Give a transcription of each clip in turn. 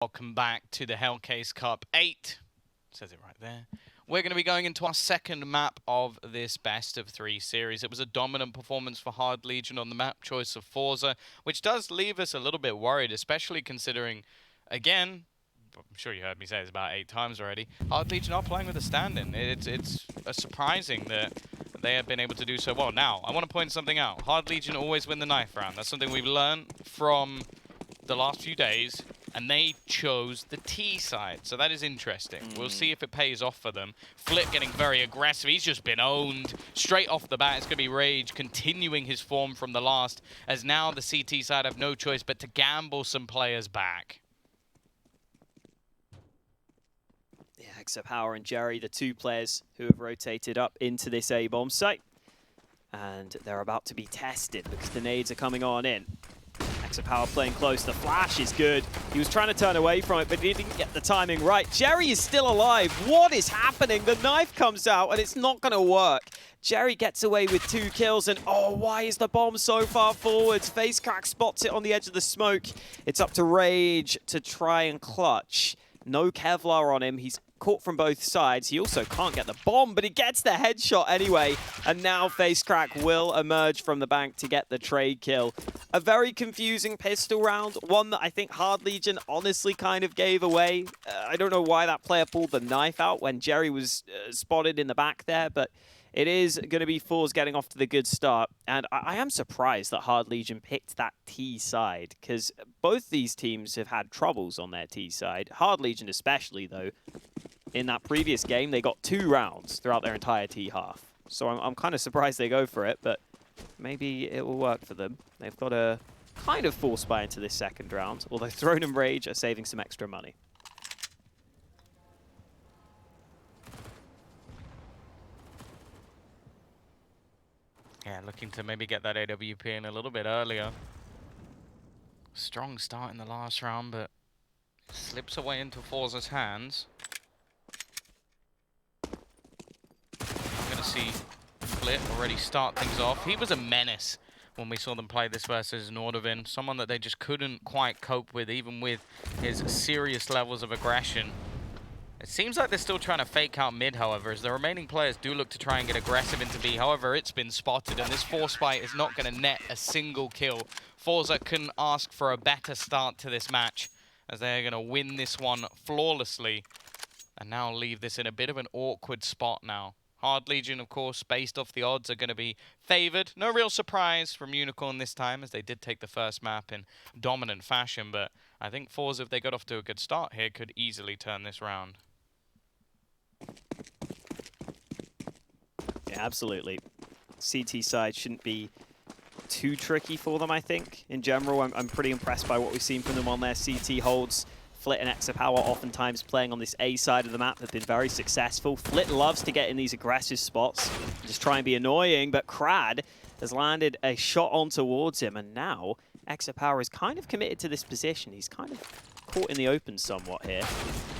Welcome back to the Hellcase Cup 8. Says it right there. We're going to be going into our second map of this best-of-3 series. It was a dominant performance for Hard Legion on the map choice of forZe, which does leave us a little bit worried, especially considering, again, I'm sure you heard me say this about 8 times already, Hard Legion are playing with a stand-in. It's surprising that they have been able to do so well. Now, I want to point something out. Hard Legion always win the knife round. That's something we've learned from the last few days, and they chose the T side, so that is interesting. We'll see if it pays off for them. Flip getting very aggressive. He's just been owned straight off the bat. It's going to be Rage continuing his form from the last, as now the CT side have no choice but to gamble some players back. Yeah, xsepower and Jerry, the two players who have rotated up into this A-bomb site. And they're about to be tested because the nades are coming on in. xsepower playing close. The flash is good. He was trying to turn away from it, but he didn't get the timing right. Jerry is still alive. What is happening? The knife comes out, and it's not going to work. Jerry gets away with 2 kills, and oh, why is the bomb so far forwards? facecrack spots it on the edge of the smoke. It's up to Rage to try and clutch. No Kevlar on him. He's caught from both sides. He also can't get the bomb, but he gets the headshot anyway. And now facecrack will emerge from the bank to get the trade kill. A very confusing pistol round, one that I think Hard Legion honestly kind of gave away. I don't know why that player pulled the knife out when Jerry was spotted in the back there, but it is going to be forZe getting off to the good start. And I am surprised that Hard Legion picked that T side, because both these teams have had troubles on their T side. Hard Legion especially, though. In that previous game, they got 2 rounds throughout their entire T half. So I'm kind of surprised they go for it, but maybe it will work for them. They've got a kind of force buy into this second round, although Throne and Rage are saving some extra money. Yeah, looking to maybe get that AWP in a little bit earlier. Strong start in the last round, but it slips away into forZe's hands. I'm going to see Flip already start things off. He was a menace when we saw them play this versus Nordavind. Someone that they just couldn't quite cope with, even with his serious levels of aggression. It seems like they're still trying to fake out mid, however, as the remaining players do look to try and get aggressive into B. However, it's been spotted, and this force fight is not going to net a single kill. forZe couldn't ask for a better start to this match, as they're going to win this one flawlessly, and now leave this in a bit of an awkward spot now. Hard Legion, of course, based off the odds, are going to be favored. No real surprise from Unicorn this time, as they did take the first map in dominant fashion, but I think forZe, if they got off to a good start here, could easily turn this round. Yeah, absolutely. CT side shouldn't be too tricky for them, I think. In general, I'm pretty impressed by what we've seen from them on their CT holds. Flit and xsepower oftentimes playing on this A side of the map have been very successful. Flit loves to get in these aggressive spots, just try and be annoying, but Krad has landed a shot on towards him, and now xsepower is kind of committed to this position. He's kind of caught in the open somewhat here.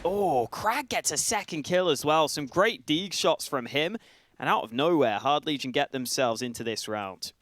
Oh, Krad gets a second kill as well. Some great deg shots from him. And out of nowhere, Hard Legion get themselves into this round.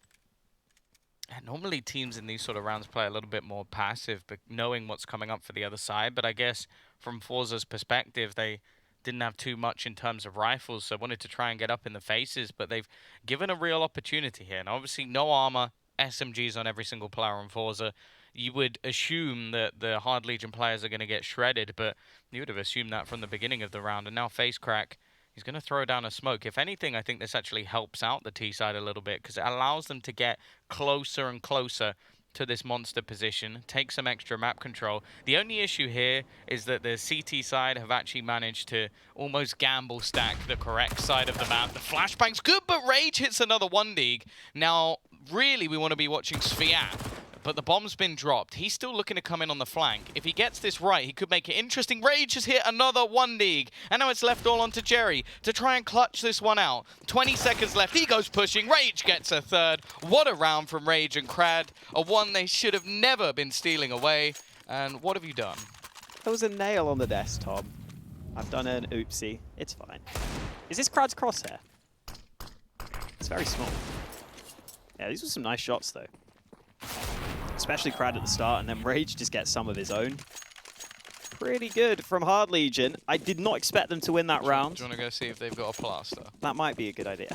Yeah, normally teams in these sort of rounds play a little bit more passive, but knowing what's coming up for the other side. But I guess from forZe's perspective, they didn't have too much in terms of rifles, so wanted to try and get up in the faces. But they've given a real opportunity here. And obviously no armor, SMGs on every single player on forZe. You would assume that the Hard Legion players are going to get shredded, but you would have assumed that from the beginning of the round. And now facecrack, he's going to throw down a smoke. If anything, I think this actually helps out the T side a little bit, because it allows them to get closer and closer to this monster position, take some extra map control. The only issue here is that the CT side have actually managed to almost gamble stack the correct side of the map. The flashbang's good, but Rage hits another 1-dig. Now, really, we want to be watching svyat, but the bomb's been dropped. He's still looking to come in on the flank. If he gets this right, he could make it interesting. Rage has hit another 1-dig. And now it's left all onto Jerry to try and clutch this one out. 20 seconds left. He goes pushing. Rage gets a third. What a round from Rage and Krad. A one they should have never been stealing away. And what have you done? There was a nail on the desk, Tom. I've done an oopsie. It's fine. Is this Krad's crosshair? It's very small. Yeah, these were some nice shots, though. Especially Krad at the start, and then Rage just gets some of his own. pretty good from Hard Legion. I did not expect them to win that round. Do you want to go see if they've got a plaster? That might be a good idea.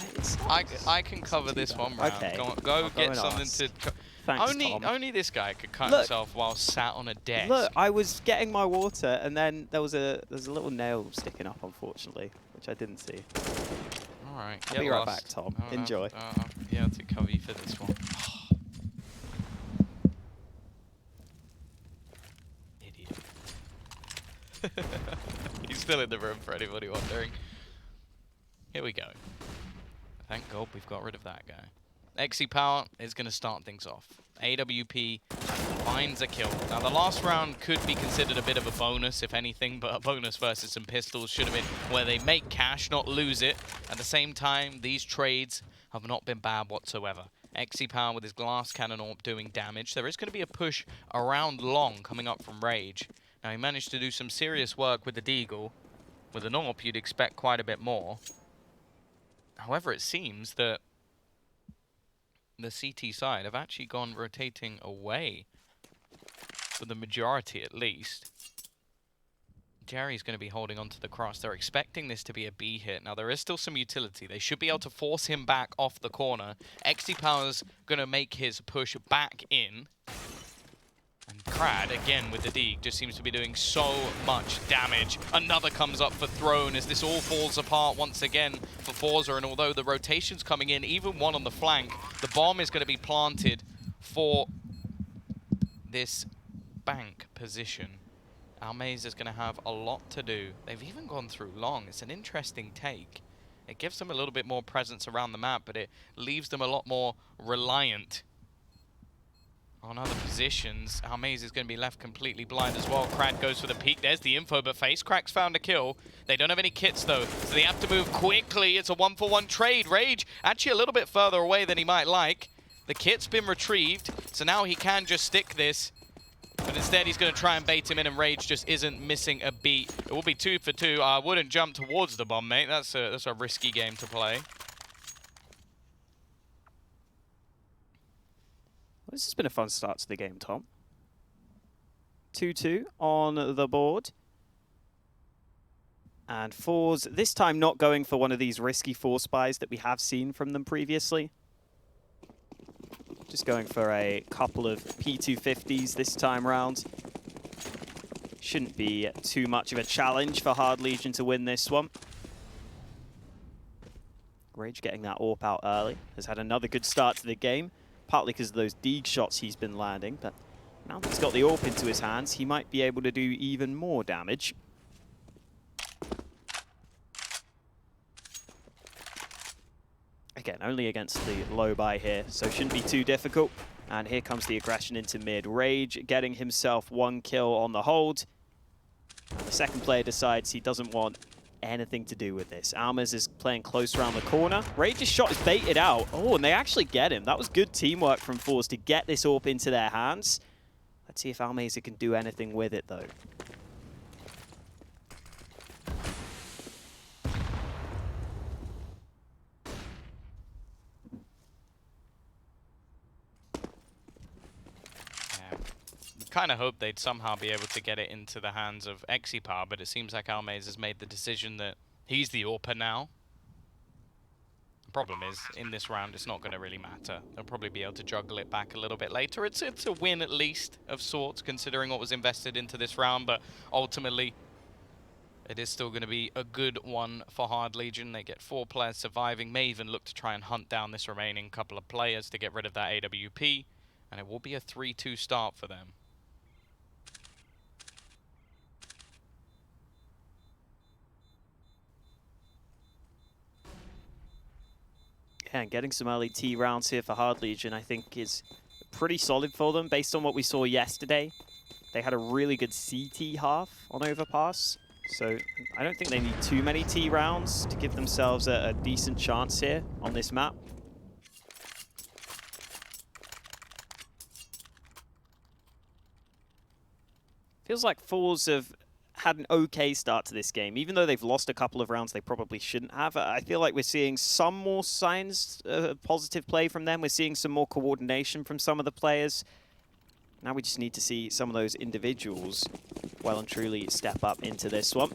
I can cover this one round. Okay. Go get something to... Thanks, Tom. Only this guy could cut himself while sat on a desk. Look, I was getting my water, and then there's a little nail sticking up, unfortunately, which I didn't see. All right. I'll be right back, Tom. Enjoy. Yeah, to cover you for this one. Idiot. He's still in the room for anybody wondering. Here we go. Thank God we've got rid of that guy. xsepower is going to start things off. AWP finds a kill. Now, the last round could be considered a bit of a bonus, if anything, but a bonus versus some pistols should have been where they make cash, not lose it. At the same time, these trades have not been bad whatsoever. xsepower with his glass cannon AWP doing damage. There is going to be a push around long coming up from Rage. Now, he managed to do some serious work with the Deagle. With an AWP, you'd expect quite a bit more. However, it seems that the CT side have actually gone rotating away, for the majority at least. Jerry's going to be holding on to the cross. They're expecting this to be a B hit. Now, there is still some utility. They should be able to force him back off the corner. xsepower's going to make his push back in. And Krad, again with the Deke, just seems to be doing so much damage. Another comes up for Throne as this all falls apart once again for forZe. And although the rotation's coming in, even one on the flank, the bomb is going to be planted for this bank position. almazer's going to have a lot to do. They've even gone through long. It's an interesting take. It gives them a little bit more presence around the map, but it leaves them a lot more reliant on other positions. almazer's going to be left completely blind as well. Krad goes for the peek. There's the info, but facecrack's found a kill. They don't have any kits, though, so they have to move quickly. It's a 1-for-1 trade. Rage actually a little bit further away than he might like. The kit's been retrieved, so now he can just stick this. But instead, he's going to try and bait him in, and Rage just isn't missing a beat. It will be 2 for 2. I wouldn't jump towards the bomb, mate. That's a risky game to play. Well, this has been a fun start to the game, Tom. 2-2 on the board. And forZe, this time not going for one of these risky force buys that we have seen from them previously. Just going for a couple of P250s this time round. Shouldn't be too much of a challenge for Hard Legion to win this one. Rage getting that AWP out early. Has had another good start to the game, partly because of those Deeg shots he's been landing. But now that he's got the AWP into his hands, he might be able to do even more damage. Again, only against the low buy here, so shouldn't be too difficult. And here comes the aggression into mid. Rage getting himself 1 kill on the hold. And the second player decides he doesn't want anything to do with this. almazer is playing close around the corner. Rage's shot is baited out. Oh, and they actually get him. That was good teamwork from forZe to get this AWP into their hands. Let's see if almazer can do anything with it, though. Kind of hoped they'd somehow be able to get it into the hands of xsepower, but it seems like almazer's made the decision that he's the AWPer now. The problem is, in this round, it's not going to really matter. They'll probably be able to juggle it back a little bit later. It's a win, at least, of sorts, considering what was invested into this round, but ultimately, it is still going to be a good one for Hard Legion. They get 4 players surviving, may even look to try and hunt down this remaining couple of players to get rid of that AWP, and it will be a 3-2 start for them. Yeah, and getting some early T rounds here for Hard Legion, I think, is pretty solid for them based on what we saw yesterday. They had a really good CT half on Overpass, so I don't think they need too many T rounds to give themselves a decent chance here on this map. Feels like forZe have had an okay start to this game. Even though they've lost a couple of rounds they probably shouldn't have, I feel like we're seeing some more signs of positive play from them. We're seeing some more coordination from some of the players. Now we just need to see some of those individuals well and truly step up into this one.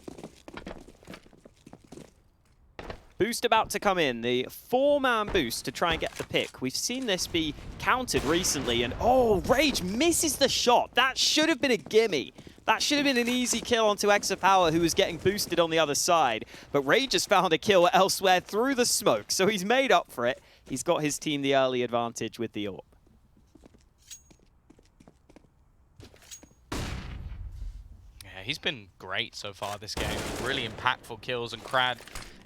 Boost about to come in, the 4-man boost to try and get the pick. We've seen this be countered recently, and oh, Rage misses the shot. That should have been a gimme. That should have been an easy kill onto xsepower, who was getting boosted on the other side. But Rage has found a kill elsewhere through the smoke, so he's made up for it. He's got his team the early advantage with the AWP. Yeah, he's been great so far this game. Really impactful kills, and Krad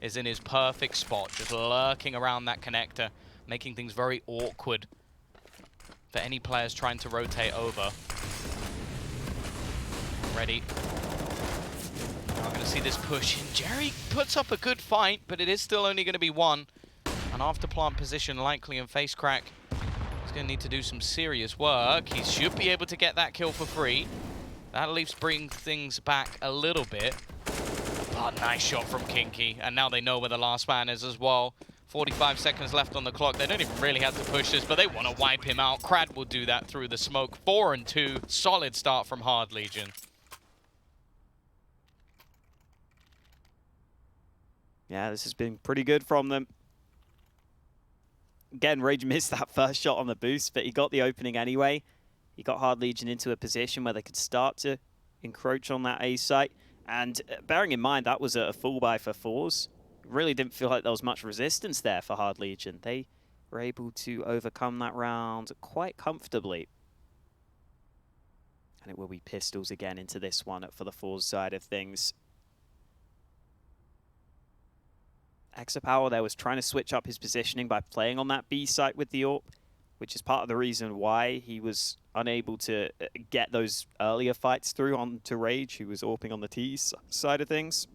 is in his perfect spot, just lurking around that connector, making things very awkward for any players trying to rotate over. Ready. Now I'm going to see this push in. Jerry puts up a good fight, but it is still only going to be one. An after plant position likely in facecrack. He's going to need to do some serious work. He should be able to get that kill for free. That at least brings things back a little bit. Oh, nice shot from kinqie, and now they know where the last man is as well. 45 seconds left on the clock. They don't even really have to push this, but they want to wipe him out. Krad will do that through the smoke. 4 and 2. Solid start from Hard Legion. Yeah, this has been pretty good from them. Again, Rage missed that first shot on the boost, but he got the opening anyway. He got Hard Legion into a position where they could start to encroach on that A site. And bearing in mind, that was a full buy for forZe. Really didn't feel like there was much resistance there for Hard Legion. They were able to overcome that round quite comfortably. And it will be pistols again into this one for the forZe side of things. xsepower there was trying to switch up his positioning by playing on that B site with the AWP, which is part of the reason why he was unable to get those earlier fights through onto Rage, who was AWPing on the T side of things.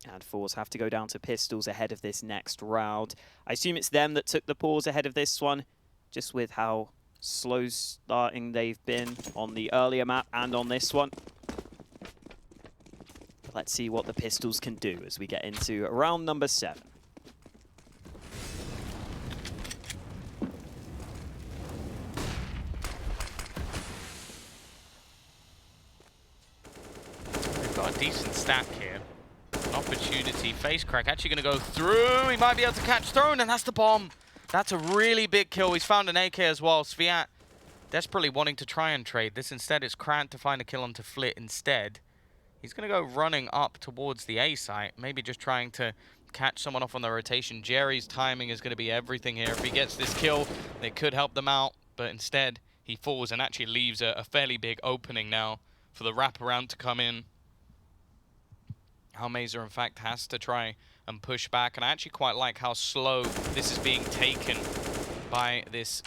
And forZe have to go down to pistols ahead of this next round. I assume it's them that took the pause ahead of this one, just with how slow starting they've been on the earlier map and on this one. Let's see what the pistols can do as we get into round number 7. They've got a decent stack here. An opportunity. Facecrack actually going to go through. He might be able to catch Throne, and that's the bomb. That's a really big kill. He's found an AK as well. svyat desperately wanting to try and trade this. Instead, it's Krad to find a kill onto Flit instead. He's going to go running up towards the A site, maybe just trying to catch someone off on the rotation. Jerry's timing is going to be everything here. If he gets this kill, it could help them out, but instead he falls and actually leaves a fairly big opening now for the wraparound to come in. almazer, in fact, has to try and push back, and I actually quite like how slow this is being taken by this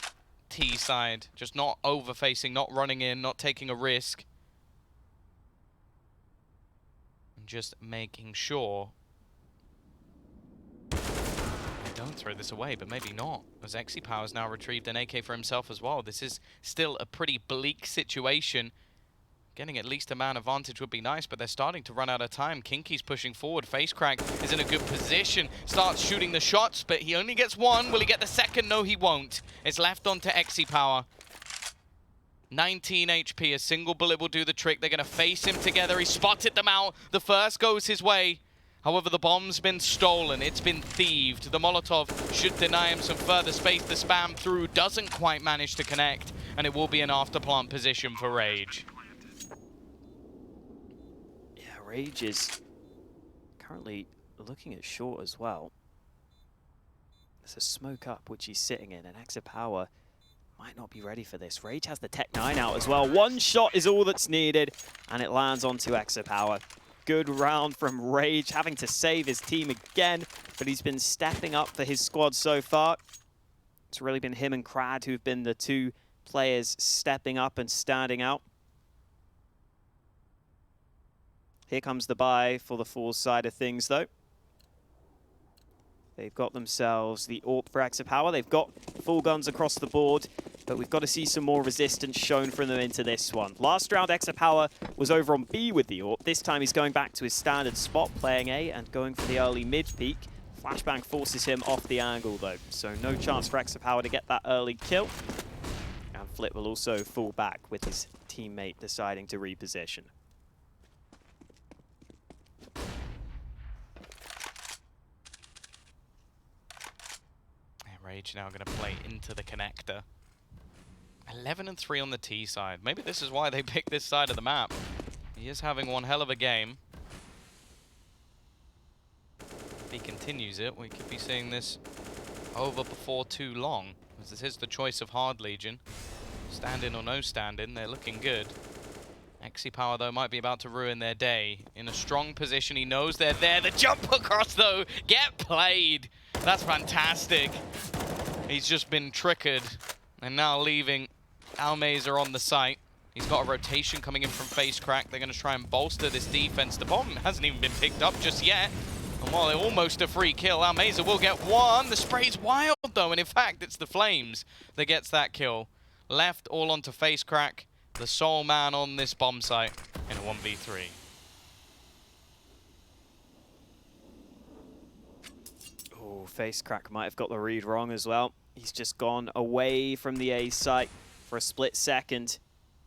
T side. Just not over-facing, not running in, not taking a risk. Just making sure they don't throw this away, but maybe not, as xsepower's now retrieved an AK for himself as well. This is still a pretty bleak situation. Getting at least a man advantage would be nice, but they're starting to run out of time. kinqie's pushing forward. facecrack is in a good position, starts shooting the shots, but he only gets one. Will he get the second? No, he won't. It's left onto xsepower. 19 HP, a single bullet will do the trick. They're going to face him together. He spotted them out. The first goes his way. However, the bomb's been stolen. It's been thieved. The Molotov should deny him some further space. The spam through doesn't quite manage to connect, and it will be an after-plant position for Rage. Yeah, Rage is currently looking at short as well. There's a smoke up, which he's sitting in, and xsepower might not be ready for this. Rage has the Tech 9 out as well. One shot is all that's needed, and it lands onto xsepower. Good round from Rage, having to save his team again, but he's been stepping up for his squad so far. It's really been him and Krad who've been the two players stepping up and standing out. Here comes the buy for the forZe side of things, though. They've got themselves the AWP for xsepower. They've got full guns across the board, but we've got to see some more resistance shown from them into this one. Last round, xsepower was over on B with the AWP. This time he's going back to his standard spot, playing A and going for the early mid peak. Flashbang forces him off the angle though, so no chance for xsepower to get that early kill. And Flip will also fall back with his teammate deciding to reposition. Rage now going to play into the connector. 11-3 on the T side. Maybe this is why they picked this side of the map. He is having one hell of a game. If he continues it, we could be seeing this over before too long. As this is the choice of Hard Legion. Stand-in or no stand-in, they're looking good. xsepower, though, might be about to ruin their day. In a strong position, he knows they're there. The jump across, though, get played. That's fantastic. He's just been triggered and now leaving almazer on the site. He's got a rotation coming in from facecrack. They're going to try and bolster this defense. The bomb hasn't even been picked up just yet. And while they're almost a free kill, almazer will get one. The spray's wild, though, and in fact, it's the Flames that gets that kill. Left all onto facecrack, the sole man on this bomb site in a 1v3. Oh, facecrack might have got the read wrong as well. He's just gone away from the A site for a split second.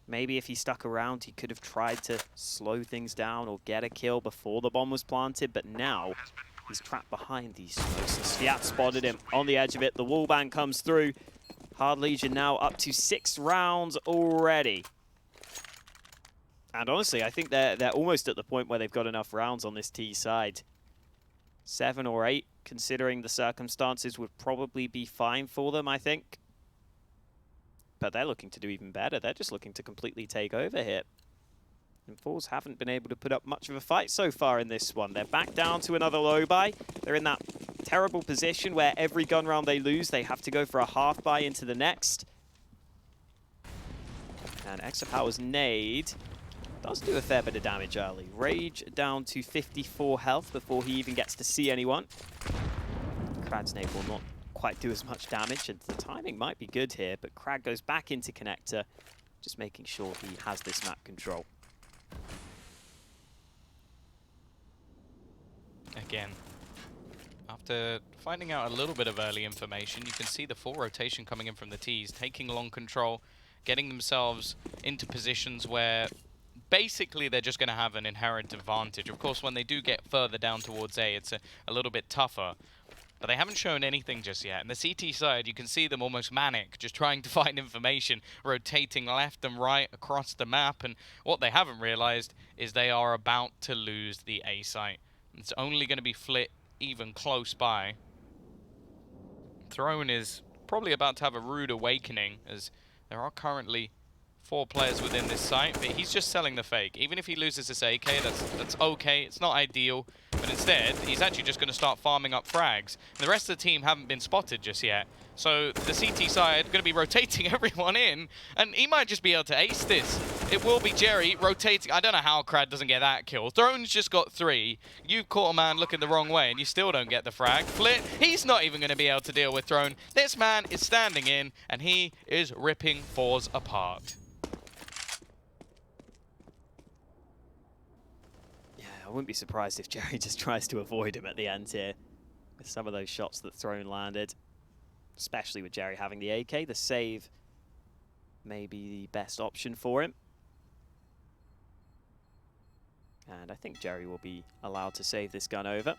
Maybe if he stuck around, he could have tried to slow things down or get a kill before the bomb was planted, but now he's trapped behind these smokes. And svyat spotted him on the edge of it. The wallbang comes through. Hard Legion now up to 6 rounds already. And honestly, I think they're almost at the point where they've got enough rounds on this T side. 7 or 8, considering the circumstances, would probably be fine for them, I think. But they're looking to do even better. They're just looking to completely take over here. And forZe haven't been able to put up much of a fight so far in this one. They're back down to another low buy. They're in that terrible position where every gun round they lose, they have to go for a half buy into the next. And xsepower's nade does do a fair bit of damage early. Rage down to 54 health before he even gets to see anyone. Krad's nade will not quite do as much damage, and the timing might be good here, but Krad goes back into connector, just making sure he has this map control. Again, after finding out a little bit of early information, you can see the full rotation coming in from the Ts, taking long control, getting themselves into positions where basically they're just going to have an inherent advantage. Of course, when they do get further down towards A, it's a little bit tougher. But they haven't shown anything just yet. And the CT side, you can see them almost manic, just trying to find information, rotating left and right across the map. And what they haven't realized is they are about to lose the A site. It's only going to be Flit even close by. Throne is probably about to have a rude awakening, as there are currently 4 players within this site, but he's just selling the fake. Even if he loses this AK, that's okay. It's not ideal, but instead, he's actually just going to start farming up frags. And the rest of the team haven't been spotted just yet. So the CT side going to be rotating everyone in, and he might just be able to ace this. It will be Jerry rotating. I don't know how Krad doesn't get that kill. Throne's just got 3. You've caught a man looking the wrong way, and you still don't get the frag. Flit, he's not even going to be able to deal with Throne. This man is standing in, and he is ripping forZe apart. I wouldn't be surprised if Jerry just tries to avoid him at the end here with some of those shots that Throne landed. Especially with Jerry having the AK, the save may be the best option for him. And I think Jerry will be allowed to save this gun over.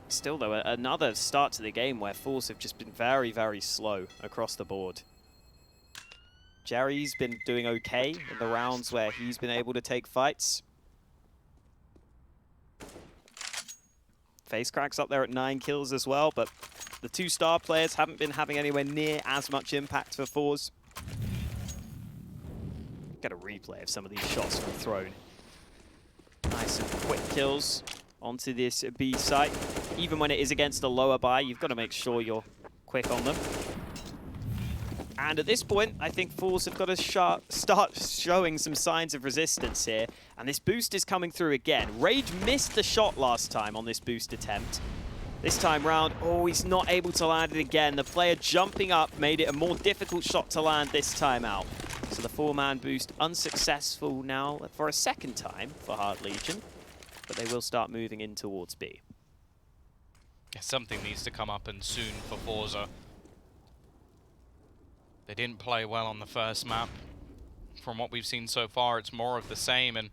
Still though, another start to the game where forZe have just been very, very slow across the board. Jerry's been doing okay in the rounds where he's been able to take fights. facecrack's up there at 9 kills as well, but the 2 star players haven't been having anywhere near as much impact for forZe. Get a replay of some of these shots from Throne. Nice and quick kills onto this B site. Even when it is against a lower buy, you've got to make sure you're quick on them. And at this point, I think forZe have got to start showing some signs of resistance here. And this boost is coming through again. Rage missed the shot last time on this boost attempt. This time round, oh, he's not able to land it again. The player jumping up made it a more difficult shot to land this time out. So the 4-man boost unsuccessful now for a second time for Hard Legion. but they will start moving in towards B. Yeah, something needs to come up and soon for forZe. They didn't play well on the first map. From what we've seen so far, it's more of the same, and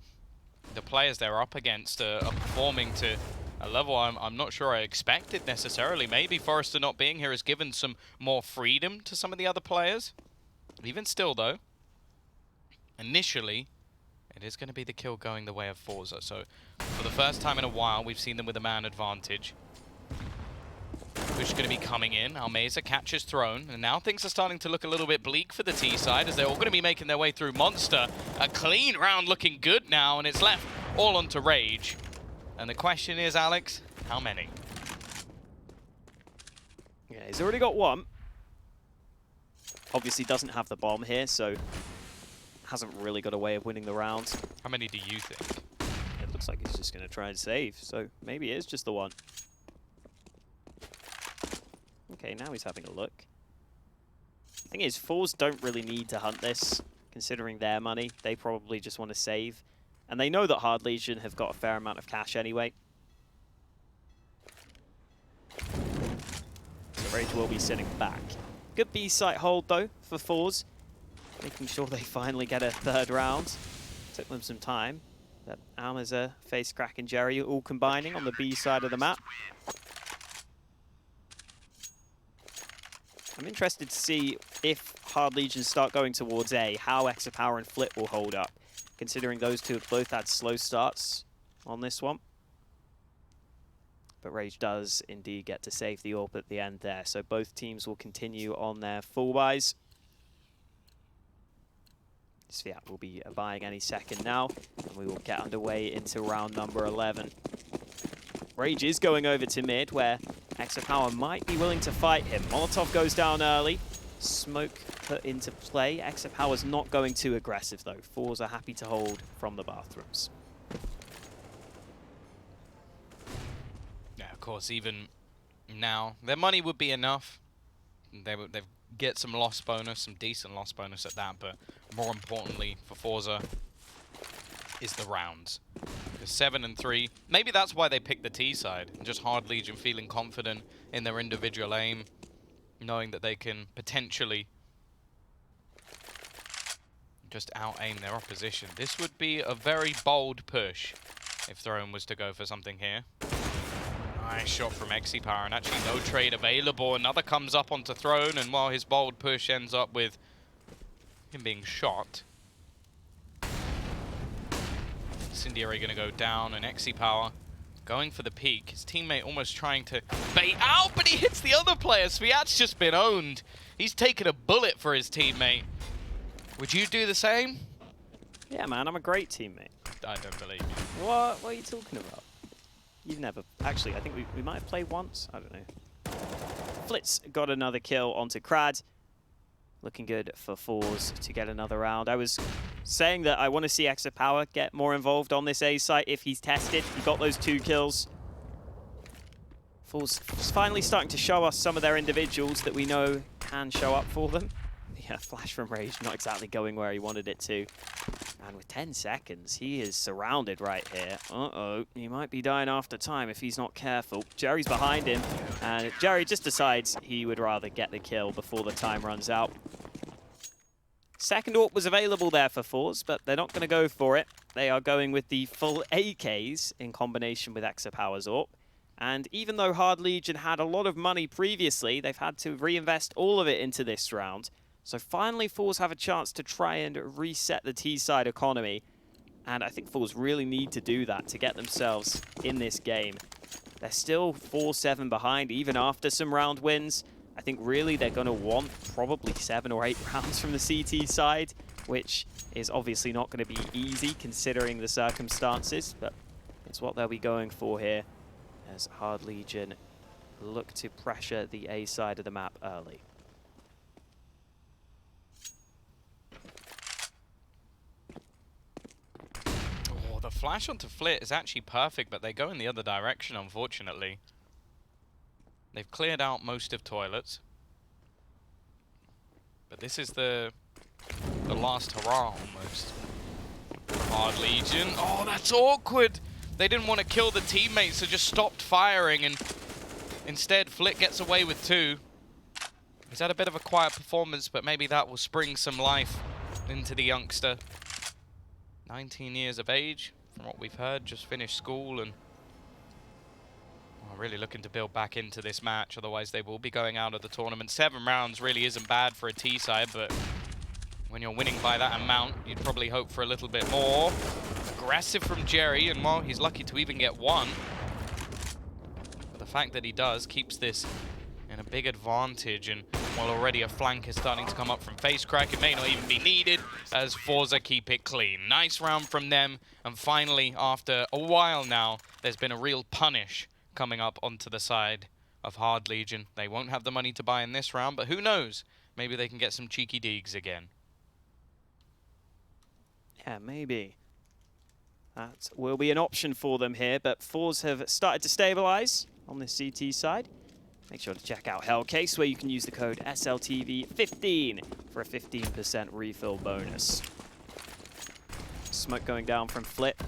the players they're up against are performing to a level I'm not sure I expected necessarily. Maybe forZe not being here has given some more freedom to some of the other players. Even still, though, initially, it is going to be the kill going the way of forZe. So, for the first time in a while, we've seen them with a man advantage. Push going to be coming in. Almazer catches Throne, and now things are starting to look a little bit bleak for the T side as they're all going to be making their way through Monster. A clean round looking good now, and it's left all onto Rage. And the question is, Alex, how many? Yeah, he's already got one. Obviously doesn't have the bomb here, so hasn't really got a way of winning the round. How many do you think? It looks like he's just going to try and save, so maybe it is just the one. Okay, now he's having a look. Thing is, forZe don't really need to hunt this, considering their money. They probably just want to save. And they know that Hard Legion have got a fair amount of cash anyway. So Rage will be sitting back. Good B-site hold, though, for forZe. Making sure they finally get a third round. Took them some time. But almazer, facecrack, and Jerry all combining on the B side of the map. I'm interested to see if Hard Legion start going towards A, how xsepower and Flip will hold up, considering those two have both had slow starts on this one. But Rage does indeed get to save the AWP at the end there, so both teams will continue on their full buys. svyat will be buying any second now, and we will get underway into round number 11. Rage is going over to mid, where xsepower might be willing to fight him. Molotov goes down early. Smoke put into play. xsepower's not going too aggressive, though. forZe are happy to hold from the bathrooms. Yeah, of course, even now, their money would be enough. They'd get some loss bonus, some decent loss bonus at that, but more importantly for forZe is the rounds. 7 and 3. Maybe that's why they picked the T side. Just Hard Legion feeling confident in their individual aim, knowing that they can potentially just out-aim their opposition. This would be a very bold push if Throne was to go for something here. Nice shot from xsepower, and actually no trade available. Another comes up onto Throne, and while his bold push ends up with him being shot. Incendiary going to go down, and xsepower going for the peak. His teammate almost trying to bait out, but he hits the other player. svyat's just been owned. He's taken a bullet for his teammate. Would you do the same? Yeah, man, I'm a great teammate. I don't believe you. What are you talking about? You've never... Actually, I think we might have played once. I don't know. Flitz got another kill onto Krad. Looking good for forZe to get another round. I was saying that I want to see xsepower get more involved on this A site if he's tested. He got those 2 kills. forZe finally starting to show us some of their individuals that we know can show up for them. Yeah, flash from Rage, not exactly going where he wanted it to. And with 10 seconds, he is surrounded right here. Uh-oh, he might be dying after time if he's not careful. Jerry's behind him, and Jerry just decides he would rather get the kill before the time runs out. Second AWP was available there for forZe, but they're not going to go for it. They are going with the full AKs in combination with xsepower's AWP. And even though Hard Legion had a lot of money previously, they've had to reinvest all of it into this round. So finally, forZe have a chance to try and reset the T-side economy. And I think forZe really need to do that to get themselves in this game. They're still 4-7 behind, even after some round wins. I think really they're going to want probably 7 or 8 rounds from the CT side, which is obviously not going to be easy considering the circumstances. But it's what they'll be going for here as Hard Legion look to pressure the A side of the map early. The flash onto Flit is actually perfect, but they go in the other direction, unfortunately. They've cleared out most of toilets. But this is the last hurrah, almost. Hard Legion. Oh, that's awkward! They didn't want to kill the teammates, so just stopped firing, and instead Flit gets away with 2. He's had a bit of a quiet performance, but maybe that will spring some life into the youngster. 19 years of age, from what we've heard, just finished school, and really looking to build back into this match, otherwise they will be going out of the tournament. 7 rounds really isn't bad for a T side, but when you're winning by that amount, you'd probably hope for a little bit more. Aggressive from Jerry, and well, he's lucky to even get 1. But the fact that he does keeps this in a big advantage, and while already a flank is starting to come up from facecrack, it may not even be needed as forZe keep it clean. Nice round from them, and finally, after a while now, there's been a real punish coming up onto the side of Hard Legion. They won't have the money to buy in this round, but who knows? Maybe they can get some cheeky digs again. Yeah, maybe. That will be an option for them here, but forZe have started to stabilize on the CT side. Make sure to check out Hellcase, where you can use the code SLTV15 for a 15% refill bonus. Smoke going down from Flit.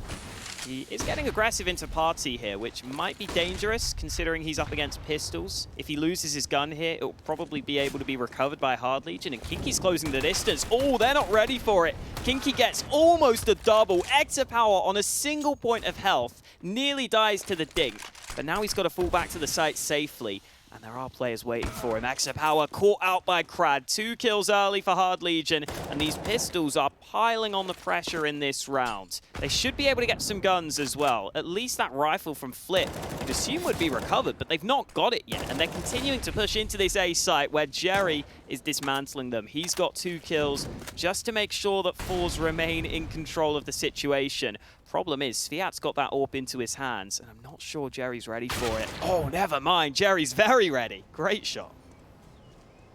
He is getting aggressive into Patsi here, which might be dangerous considering he's up against pistols. If he loses his gun here, it will probably be able to be recovered by Hard Legion, and kinqie's closing the distance. Oh, they're not ready for it. kinqie gets almost a double. xsepower on a single point of health, nearly dies to the dink, but now he's got to fall back to the site safely. And there are players waiting for him. xsepower caught out by Krad. 2 kills early for Hard Legion. And these pistols are piling on the pressure in this round. They should be able to get some guns as well. At least that rifle from Flit, you'd assume would be recovered, but they've not got it yet. And they're continuing to push into this A site where Jerry is dismantling them. He's got 2 kills just to make sure that forZe remain in control of the situation. Problem is, svyat's got that AWP into his hands, and I'm not sure Jerry's ready for it. Oh, never mind. Jerry's very ready. Great shot.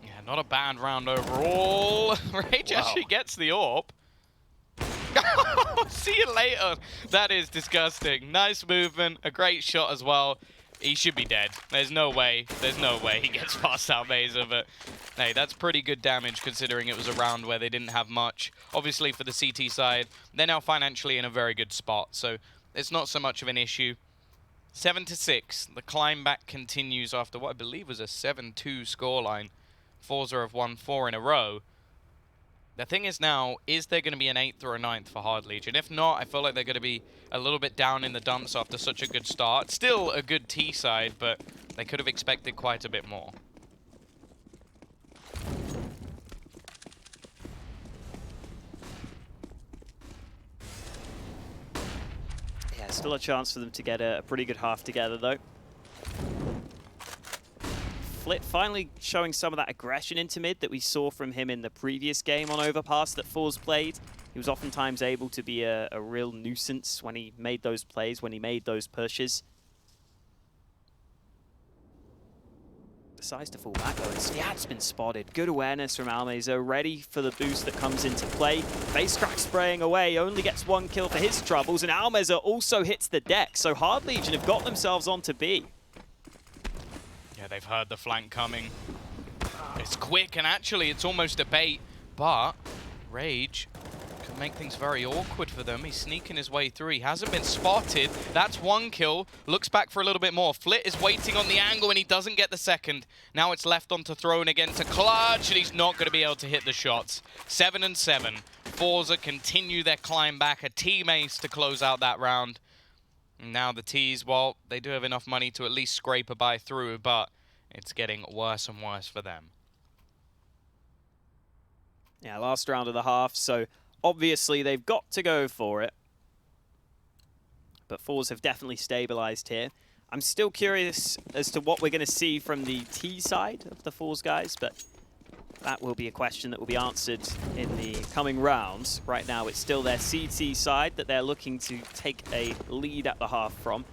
Yeah, not a bad round overall. Rage actually gets the AWP. See you later. That is disgusting. Nice movement, a great shot as well. He should be dead. There's no way. There's no way he gets past almazer, but hey, that's pretty good damage considering it was a round where they didn't have much. Obviously for the CT side, they're now financially in a very good spot, so it's not so much of an issue. 7-6. The climb back continues after what I believe was a 7-2 scoreline. forZe have won 4 in a row. The thing is now, is there going to be an 8th or a 9th for Hard Legion? If not, I feel like they're going to be a little bit down in the dumps after such a good start. Still a good T side, but they could have expected quite a bit more. Yeah, still a chance for them to get a pretty good half together, though. Flit finally showing some of that aggression into mid that we saw from him in the previous game on Overpass that forZe played. He was oftentimes able to be a real nuisance when he made those plays, when he made those pushes. Decides to fall back though, and svyat's been spotted. Good awareness from almazer, ready for the boost that comes into play. facecrack spraying away, only gets 1 kill for his troubles, and almazer also hits the deck. So Hard Legion have got themselves onto B. Yeah, they've heard the flank coming. It's quick, and actually it's almost a bait, but Rage can make things very awkward for them. He's sneaking his way through. He hasn't been spotted. That's 1 kill. Looks back for a little bit more. Flit is waiting on the angle, and he doesn't get the second. Now it's left onto Throne again to clutch, and he's not going to be able to hit the shots. 7-7. forZe continue their climb back. A team ace to close out that round. Now the T's, well, they do have enough money to at least scrape a buy through, but it's getting worse and worse for them. Yeah, last round of the half, so obviously they've got to go for it. But forZe have definitely stabilized here. I'm still curious as to what we're going to see from the T side of the forZe guys, but that will be a question that will be answered in the coming rounds. Right now, it's still their CT side that they're looking to take a lead at the half from.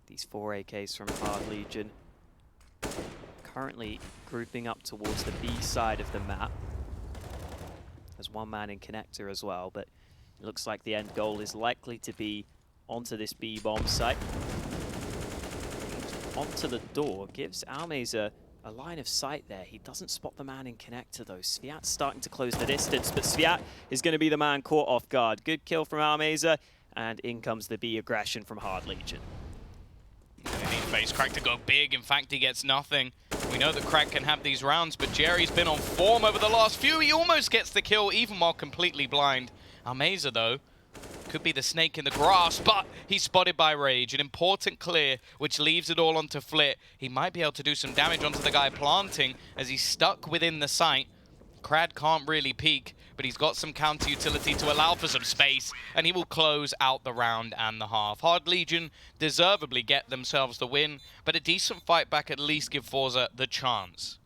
These 4 AKs from Hard Legion currently grouping up towards the B side of the map. There's 1 man in connector as well, but it looks like the end goal is likely to be onto this B bomb site. Onto the door, gives almazer a line of sight there. He doesn't spot the man in connector though. svyat's starting to close the distance, but svyat is going to be the man caught off guard. Good kill from almazer, and in comes the B aggression from Hard Legion. They need facecrack to go big. In fact, he gets nothing. We know that Krad can have these rounds, but Jerry's been on form over the last few. He almost gets the kill, even while completely blind. almazer, though, could be the snake in the grass, but he's spotted by Rage. An important clear, which leaves it all onto Flit. He might be able to do some damage onto the guy planting, as he's stuck within the site. Krad can't really peek, but he's got some counter utility to allow for some space, and he will close out the round and the half. Hard Legion deservedly get themselves the win, but a decent fight back at least give forZe the chance.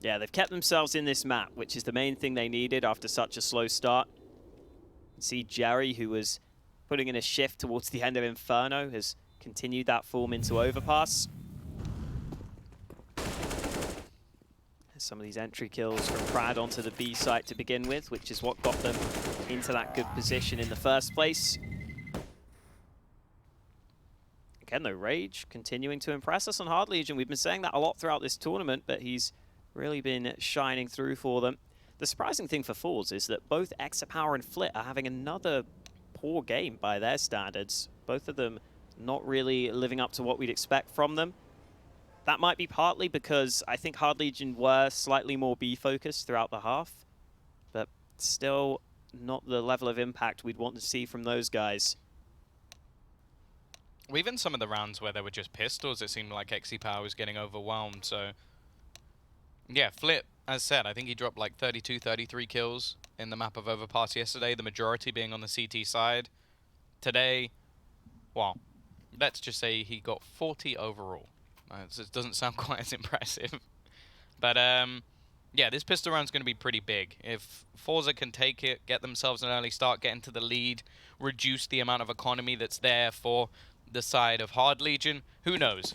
Yeah, they've kept themselves in this map, which is the main thing they needed after such a slow start. See Jerry, who was putting in a shift towards the end of Inferno, has continued that form into Overpass. Some of these entry kills from Krad onto the B site to begin with, which is what got them into that good position in the first place. Again, though, Rage continuing to impress us on Hard Legion. We've been saying that a lot throughout this tournament, but he's really been shining through for them. The surprising thing for forZe is that both xsepower and Flit are having another poor game by their standards. Both of them not really living up to what we'd expect from them. That might be partly because I think Hard Legion were slightly more B-focused throughout the half, but still not the level of impact we'd want to see from those guys. Even some of the rounds where there were just pistols, it seemed like xsepower was getting overwhelmed, so... Yeah, Flit, as said, I think he dropped like 32, 33 kills in the map of Overpass yesterday, the majority being on the CT side. Today, well, let's just say he got 40 overall. It doesn't sound quite as impressive. But, yeah, this pistol round's going to be pretty big. If forZe can take it, get themselves an early start, get into the lead, reduce the amount of economy that's there for the side of Hard Legion, who knows?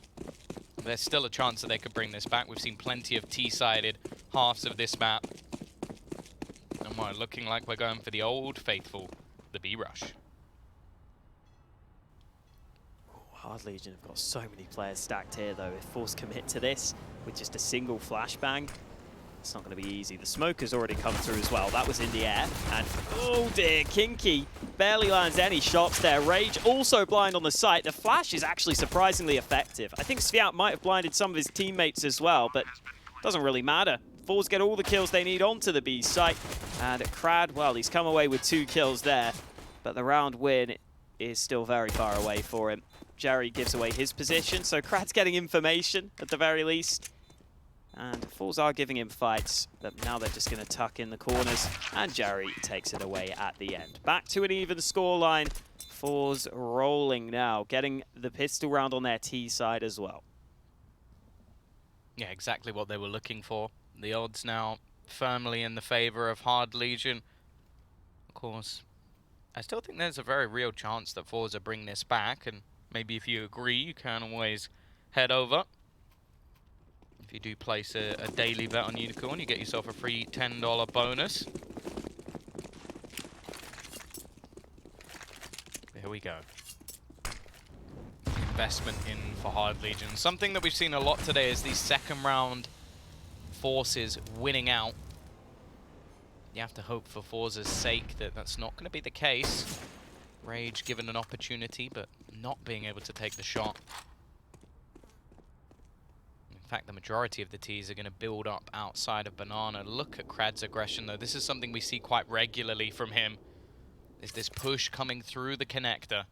There's still a chance that they could bring this back. We've seen plenty of T-sided halves of this map. And we're looking like we're going for the old faithful, the B-rush. Hard Legion have got so many players stacked here, though. If forZe commit to this with just a single flashbang, it's not going to be easy. The smoke has already come through as well. That was in the air. And, oh dear, kinqie barely lands any shots there. Rage also blind on the site. The flash is actually surprisingly effective. I think svyat might have blinded some of his teammates as well, but doesn't really matter. forZe get all the kills they need onto the B site. And Krad, well, he's come away with 2 kills there, but the round win is still very far away for him. Jerry gives away his position, so Krad's getting information at the very least. And forZe are giving him fights, but now they're just going to tuck in the corners, and Jerry takes it away at the end. Back to an even scoreline. forZe rolling now, getting the pistol round on their T side as well. Yeah, exactly what they were looking for. The odds now firmly in the favor of Hard Legion. Of course, I still think there's a very real chance that forZe bring this back, and maybe if you agree, you can always head over. If you do place a daily bet on Unicorn, you get yourself a free $10 bonus. Here we go. Investment in for Hard Legion. Something that we've seen a lot today is these second round forces winning out. You have to hope for forZe's sake that that's not going to be the case. Rage given an opportunity, but not being able to take the shot. In fact, the majority of the Ts are going to build up outside of Banana. Look at Krad's aggression, though. This is something we see quite regularly from him. Is this push coming through the connector,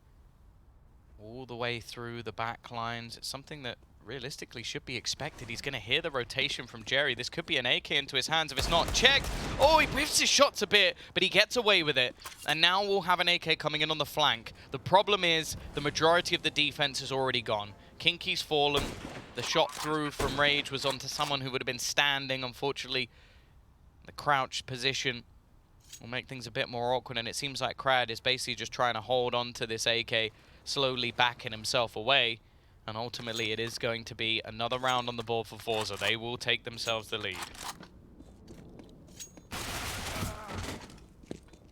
all the way through the back lines. It's something that realistically should be expected. He's going to hear the rotation from Jerry. This could be an AK into his hands if it's not checked. Oh, he whiffs his shots a bit, but he gets away with it. And now we'll have an AK coming in on the flank. The problem is the majority of the defense is already gone. kinqie's fallen. The shot through from Rage was onto someone who would have been standing. Unfortunately, the crouched position will make things a bit more awkward, and it seems like Krad is basically just trying to hold on to this AK, slowly backing himself away. And ultimately, it is going to be another round on the board for forZe. They will take themselves the lead.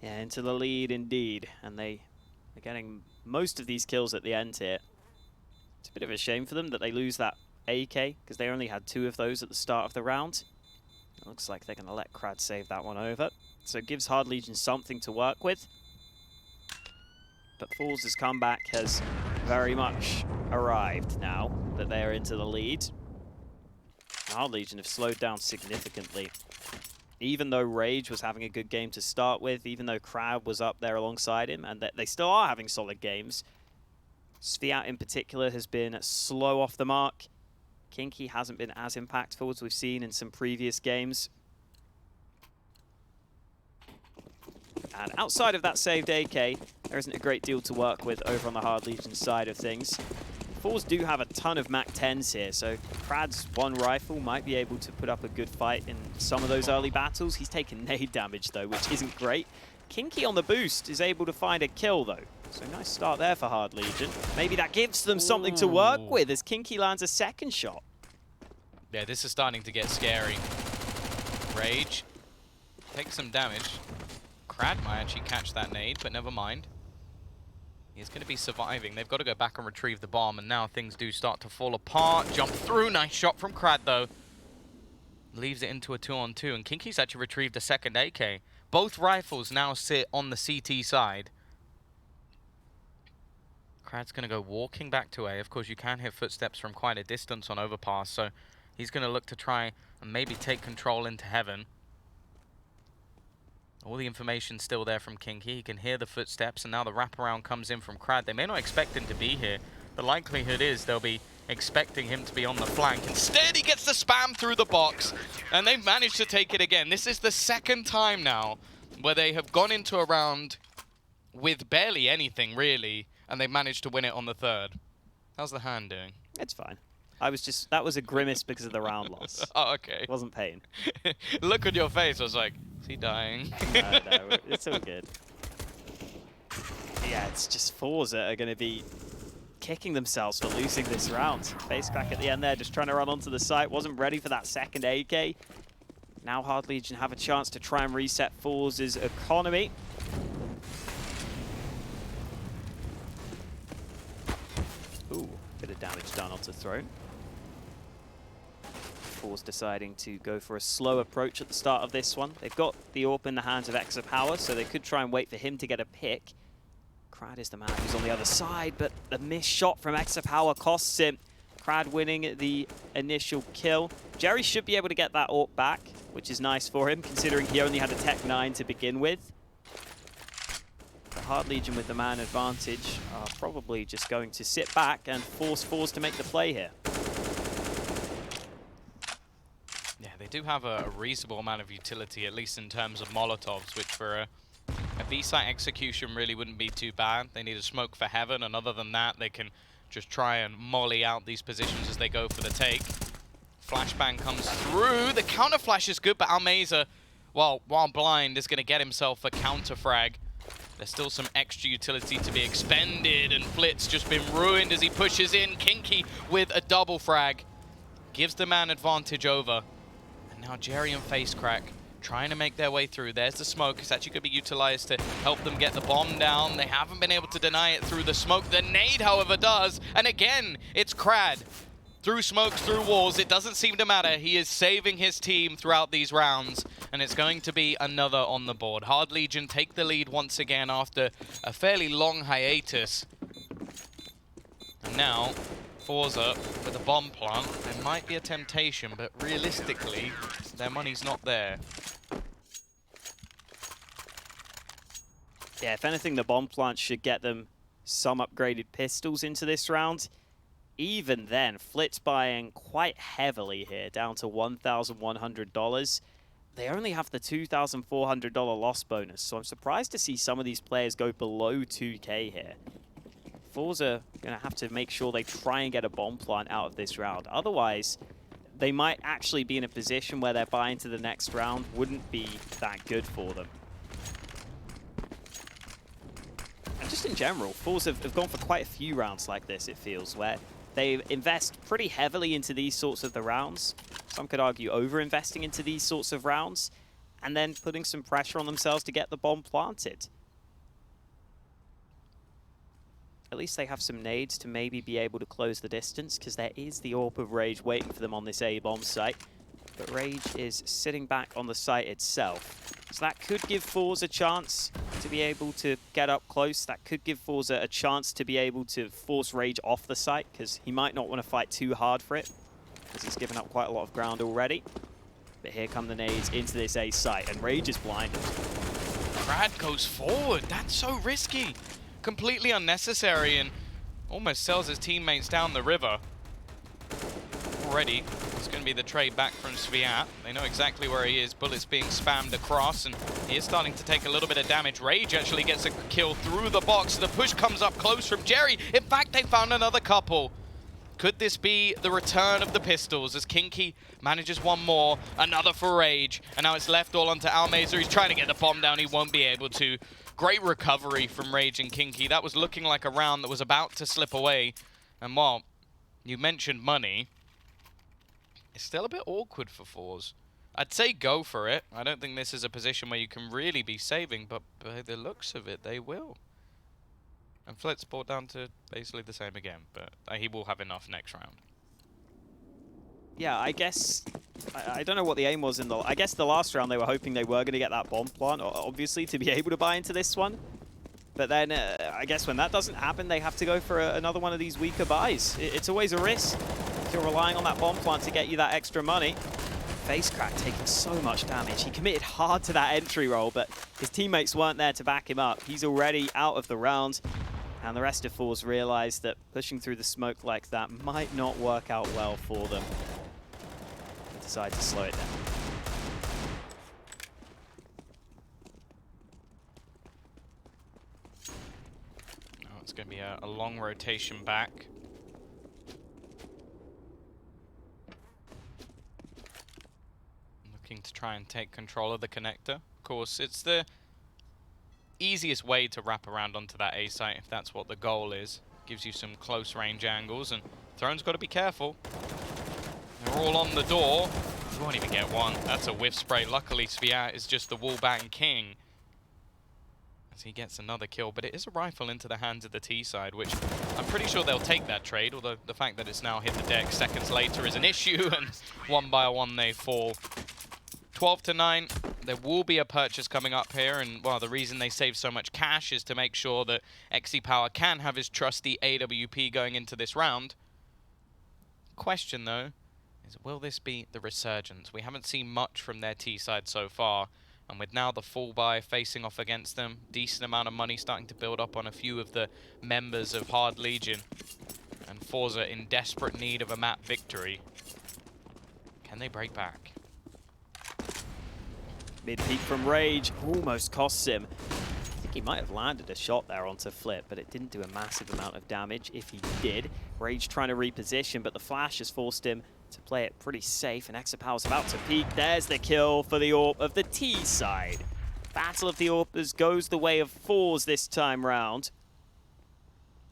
Yeah, into the lead indeed. And they are getting most of these kills at the end here. It's a bit of a shame for them that they lose that AK, because they only had 2 of those at the start of the round. It looks like they're going to let Krad save that one over. So it gives Hard Legion something to work with. But forZe's comeback has very much arrived now that they are into the lead. Hard Legion have slowed down significantly. Even though Rage was having a good game to start with, even though Krad was up there alongside him, and they still are having solid games, svyat in particular has been slow off the mark. kinqie hasn't been as impactful as we've seen in some previous games. And outside of that saved AK, there isn't a great deal to work with over on the Hard Legion side of things. forZe do have a ton of MAC-10s here, so Krad's one rifle might be able to put up a good fight in some of those early battles. He's taken nade damage, though, which isn't great. kinqie on the boost is able to find a kill, though. So nice start there for Hard Legion. Maybe that gives them something to work with as kinqie lands a second shot. Yeah, this is starting to get scary. Rage takes some damage. Krad might actually catch that nade, but never mind. He's going to be surviving. They've got to go back and retrieve the bomb, and now things do start to fall apart. Jump through. Nice shot from Krad, though. Leaves it into a 2-on-2, and kinqie's actually retrieved a second AK. Both rifles now sit on the CT side. Krad's going to go walking back to A. Of course, you can hear footsteps from quite a distance on Overpass, so he's going to look to try and maybe take control into heaven. All the information's still there from kinqie. He can hear the footsteps, and now the wraparound comes in from Krad. They may not expect him to be here. The likelihood is they'll be expecting him to be on the flank. Instead, he gets the spam through the box, and they've managed to take it again. This is the second time now where they have gone into a round with barely anything, really, and they've managed to win it on the third. How's the hand doing? It's fine. That was a grimace because of the round loss. Oh, okay. It wasn't pain. Look at your face. I was like, is he dying? No, it's all good. Yeah, it's just forZe are going to be kicking themselves for losing this round. Facecrack at the end there, just trying to run onto the site. Wasn't ready for that second AK. Now Hard Legion have a chance to try and reset forZe's economy. Ooh, bit of damage done onto Throne. forZe deciding to go for a slow approach at the start of this one. They've got the AWP in the hands of xsepower, so they could try and wait for him to get a pick. Krad is the man who's on the other side, but the missed shot from xsepower costs him. Krad winning the initial kill. Jerry should be able to get that AWP back, which is nice for him, considering he only had a Tech 9 to begin with. The Hard Legion with the man advantage are probably just going to sit back and force forZe to make the play here. Yeah, they do have a reasonable amount of utility, at least in terms of Molotovs, which for a B-site execution really wouldn't be too bad. They need a smoke for heaven, and other than that, they can just try and molly out these positions as they go for the take. Flashbang comes through. The counter flash is good, but almazer, while blind, is going to get himself a counter frag. There's still some extra utility to be expended, and Flit's just been ruined as he pushes in. kinqie with a double frag gives the man advantage over. And now Jerry and facecrack trying to make their way through. There's the smoke. It's actually going to be utilized to help them get the bomb down. They haven't been able to deny it through the smoke. The nade, however, does. And again, it's Krad. Through smokes, through walls, it doesn't seem to matter. He is saving his team throughout these rounds, and it's going to be another on the board. Hard Legion take the lead once again after a fairly long hiatus. And now, forZe with a bomb plant. There might be a temptation, but realistically, their money's not there. Yeah, if anything, the bomb plant should get them some upgraded pistols into this round. Even then, Flit's buying quite heavily here, down to $1,100. They only have the $2,400 loss bonus, so I'm surprised to see some of these players go below 2K here. forZe are going to have to make sure they try and get a bomb plant out of this round. Otherwise, they might actually be in a position where their buy into the next round wouldn't be that good for them. And just in general, forZe have gone for quite a few rounds like this, it feels, where they invest pretty heavily into these sorts of the rounds. Some could argue over-investing into these sorts of rounds, and then putting some pressure on themselves to get the bomb planted. at least they have some nades to maybe be able to close the distance, because there is the AWP of Rage waiting for them on this A-bomb site. But Rage is sitting back on the site itself. So that could give forZe a chance to be able to get up close. That could give forZe a chance to be able to force Rage off the site, because he might not want to fight too hard for it, because he's given up quite a lot of ground already. But here come the nades into this A site, and Rage is blinded. Krad goes forward. That's so risky. Completely unnecessary, and almost sells his teammates down the river. Already, it's going to be the trade back from svyat. They know exactly where he is. Bullets being spammed across, and he is starting to take a little bit of damage. Rage actually gets a kill through the box. The push comes up close from Jerry. In fact, they found another couple. Could this be the return of the pistols as kinqie manages one more, another for Rage, and now it's left all onto almazer. He's trying to get the bomb down, he won't be able to. Great recovery from Rage and kinqie. That was looking like a round that was about to slip away. And while you mentioned money, it's still a bit awkward for forZe. I'd say go for it. I don't think this is a position where you can really be saving, but by the looks of it, they will. And Flit's brought down to basically the same again, but he will have enough next round. Yeah, I guess, I don't know what the aim was in the, I guess the last round they were hoping they were going to get that bomb plant, obviously, to be able to buy into this one. But then, I guess when that doesn't happen, they have to go for another one of these weaker buys. It's always a risk if you're relying on that bomb plant to get you that extra money. facecrack taking so much damage. He committed hard to that entry roll, but his teammates weren't there to back him up. He's already out of the round. And the rest of forZe realized that pushing through the smoke like that might not work out well for them. They decide to slow it down. Oh, it's going to be a long rotation back. Looking to try and take control of the connector. Of course, it's the easiest way to wrap around onto that A site if that's what the goal is. Gives you some close range angles, and Throne's got to be careful. They're all on the door. You won't even get one. That's a whiff spray. Luckily, svyat is just the wallbang king as he gets another kill, but it is a rifle into the hands of the T side, which I'm pretty sure they'll take that trade, although the fact that it's now hit the deck seconds later is an issue, and one by one they fall. 12-9, there will be a purchase coming up here, and well, the reason they save so much cash is to make sure that xsepower can have his trusty AWP going into this round. Question though, is will this be the resurgence? We haven't seen much from their T side so far, and with now the full buy facing off against them, decent amount of money starting to build up on a few of the members of Hard Legion, and forZe in desperate need of a map victory. Can they break back? Mid-peek from Rage almost costs him. I think he might have landed a shot there onto Flip, but it didn't do a massive amount of damage if he did. Rage trying to reposition, but the flash has forced him to play it pretty safe, and xsepower's about to peek. There's the kill for the AWP of the T side. Battle of the AWPers goes the way of forZe this time round.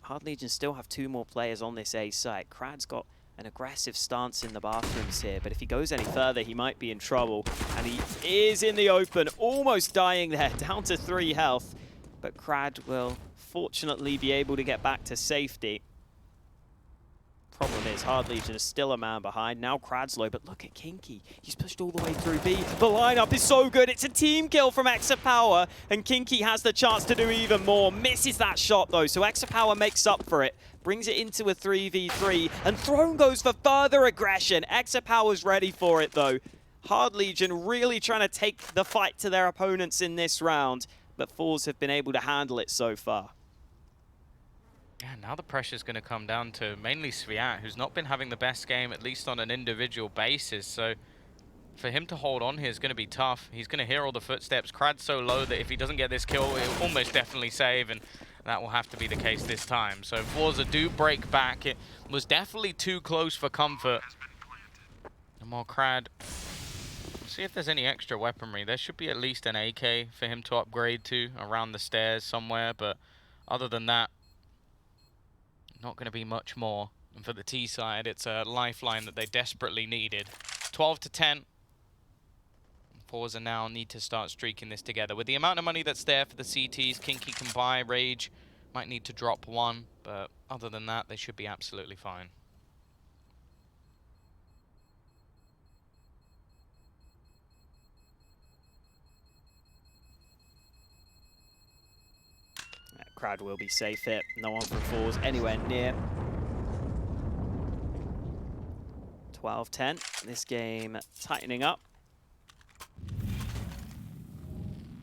Hard Legion still have 2 more players on this A site. Krad's got an aggressive stance in the bathrooms here, but if he goes any further, he might be in trouble. And he is in the open, almost dying there, down to 3 health. But Krad will fortunately be able to get back to safety. Problem is, Hard Legion is still a man behind. Now Krad's low, but look at kinqie. He's pushed all the way through B. The lineup is so good. It's a team kill from xsepower, and kinqie has the chance to do even more. Misses that shot, though, so xsepower makes up for it. Brings it into a 3v3, and Throne goes for further aggression. xsepower's ready for it, though. Hard Legion really trying to take the fight to their opponents in this round, but forZe have been able to handle it so far. Yeah, now the pressure's going to come down to mainly svyat, who's not been having the best game, at least on an individual basis. So for him to hold on here is going to be tough. He's going to hear all the footsteps. Krad's so low that if he doesn't get this kill, he'll almost definitely save, and that will have to be the case this time. So forZe do break back. It was definitely too close for comfort. And while Krad, see if there's any extra weaponry. There should be at least an AK for him to upgrade to around the stairs somewhere, but other than that, not going to be much more. And for the T side, it's a lifeline that they desperately needed. 12-10. forZe now need to start streaking this together. With the amount of money that's there for the CTs, kinqie can buy. Rage might need to drop 1, but But other than that, they should be absolutely fine. Krad will be safe here. No one from forZe anywhere near. 12-10. This game tightening up.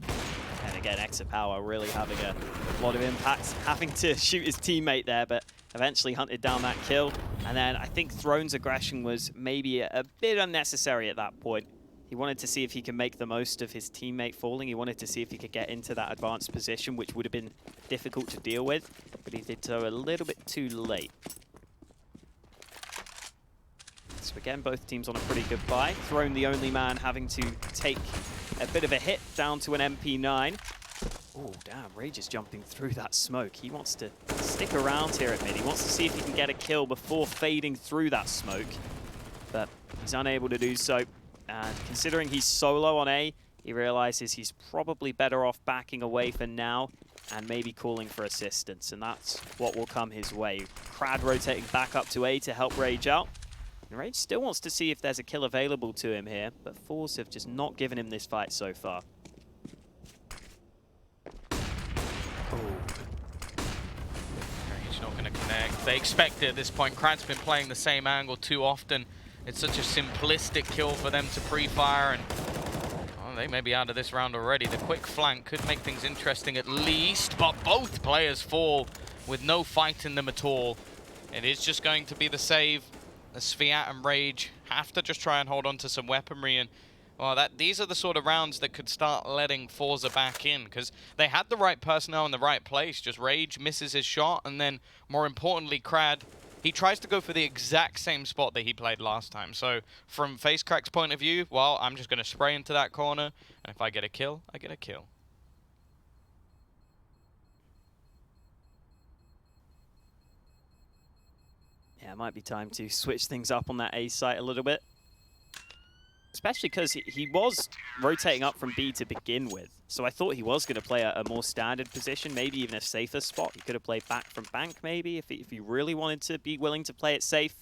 And again, xsepower really having a lot of impact, having to shoot his teammate there, but eventually hunted down that kill. And then I think Throne's aggression was maybe a bit unnecessary at that point. He wanted to see if he can make the most of his teammate falling. He wanted to see if he could get into that advanced position, which would have been difficult to deal with, but he did so a little bit too late. So again, both teams on a pretty good buy. Throne the only man having to take a bit of a hit down to an MP9. Oh, damn, Rage is jumping through that smoke. He wants to stick around here at mid. He wants to see if he can get a kill before fading through that smoke, but he's unable to do so. And considering he's solo on A, he realizes he's probably better off backing away for now and maybe calling for assistance, and that's what will come his way. Krad rotating back up to A to help Rage out. And Rage still wants to see if there's a kill available to him here, but forZe have just not given him this fight so far. Rage not going to connect. They expect it at this point. Krad's been playing the same angle too often. It's such a simplistic kill for them to pre-fire, and they may be out of this round already. The quick flank could make things interesting at least, but both players fall with no fight in them at all. It is just going to be the save. The svyat and Rage have to just try and hold on to some weaponry, and well, these are the sort of rounds that could start letting forZe back in, because they had the right personnel in the right place. Just Rage misses his shot, and then more importantly, Krad, he tries to go for the exact same spot that he played last time. So from facecrack's point of view, well, I'm just going to spray into that corner, and if I get a kill, I get a kill. Yeah, it might be time to switch things up on that A site a little bit. Especially because he was rotating up from B to begin with. So I thought he was going to play a more standard position, maybe even a safer spot. He could have played back from bank maybe if he really wanted to be willing to play it safe.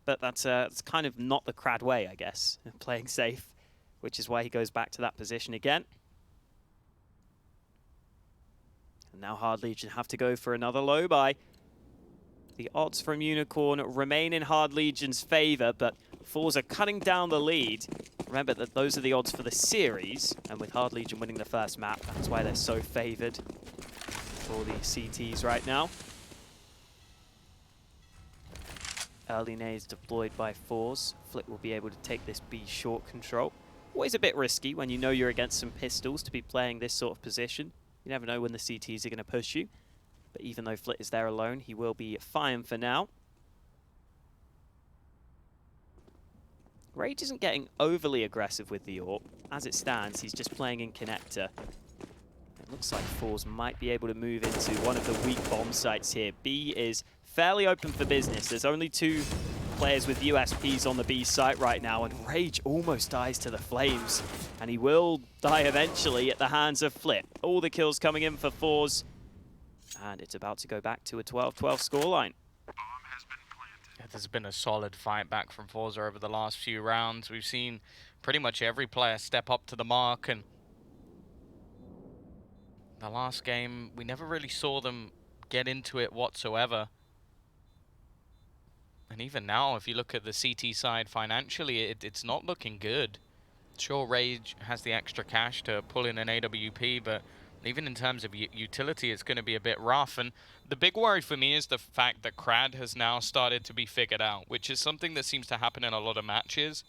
But that's kind of not the Krad way, I guess, playing safe, which is why he goes back to that position again. And now Hard Legion have to go for another low buy. The odds from Unicorn remain in Hard Legion's favor, but forZe are cutting down the lead. Remember that those are the odds for the series, and with Hard Legion winning the first map, that's why they're so favored for the CTs right now. Early nades deployed by forZe. Flick will be able to take this B short control. Always a bit risky when you know you're against some pistols to be playing this sort of position. You never know when the CTs are going to push you. But even though Flit is there alone, he will be fine for now. Rage isn't getting overly aggressive with the AWP. As it stands, he's just playing in connector. It looks like forZe might be able to move into one of the weak bomb sites here. B is fairly open for business. There's only 2 players with USPs on the B site right now, and Rage almost dies to the flames. And he will die eventually at the hands of Flit. All the kills coming in for forZe. And it's about to go back to a 12-12 scoreline. There's been a solid fight back from forZe over the last few rounds. We've seen pretty much every player step up to the mark, and the last game, we never really saw them get into it whatsoever. And even now, if you look at the CT side financially, it's not looking good. Sure, Rage has the extra cash to pull in an AWP, but even in terms of utility, it's going to be a bit rough. And the big worry for me is the fact that Krad has now started to be figured out, which is something that seems to happen in a lot of matches.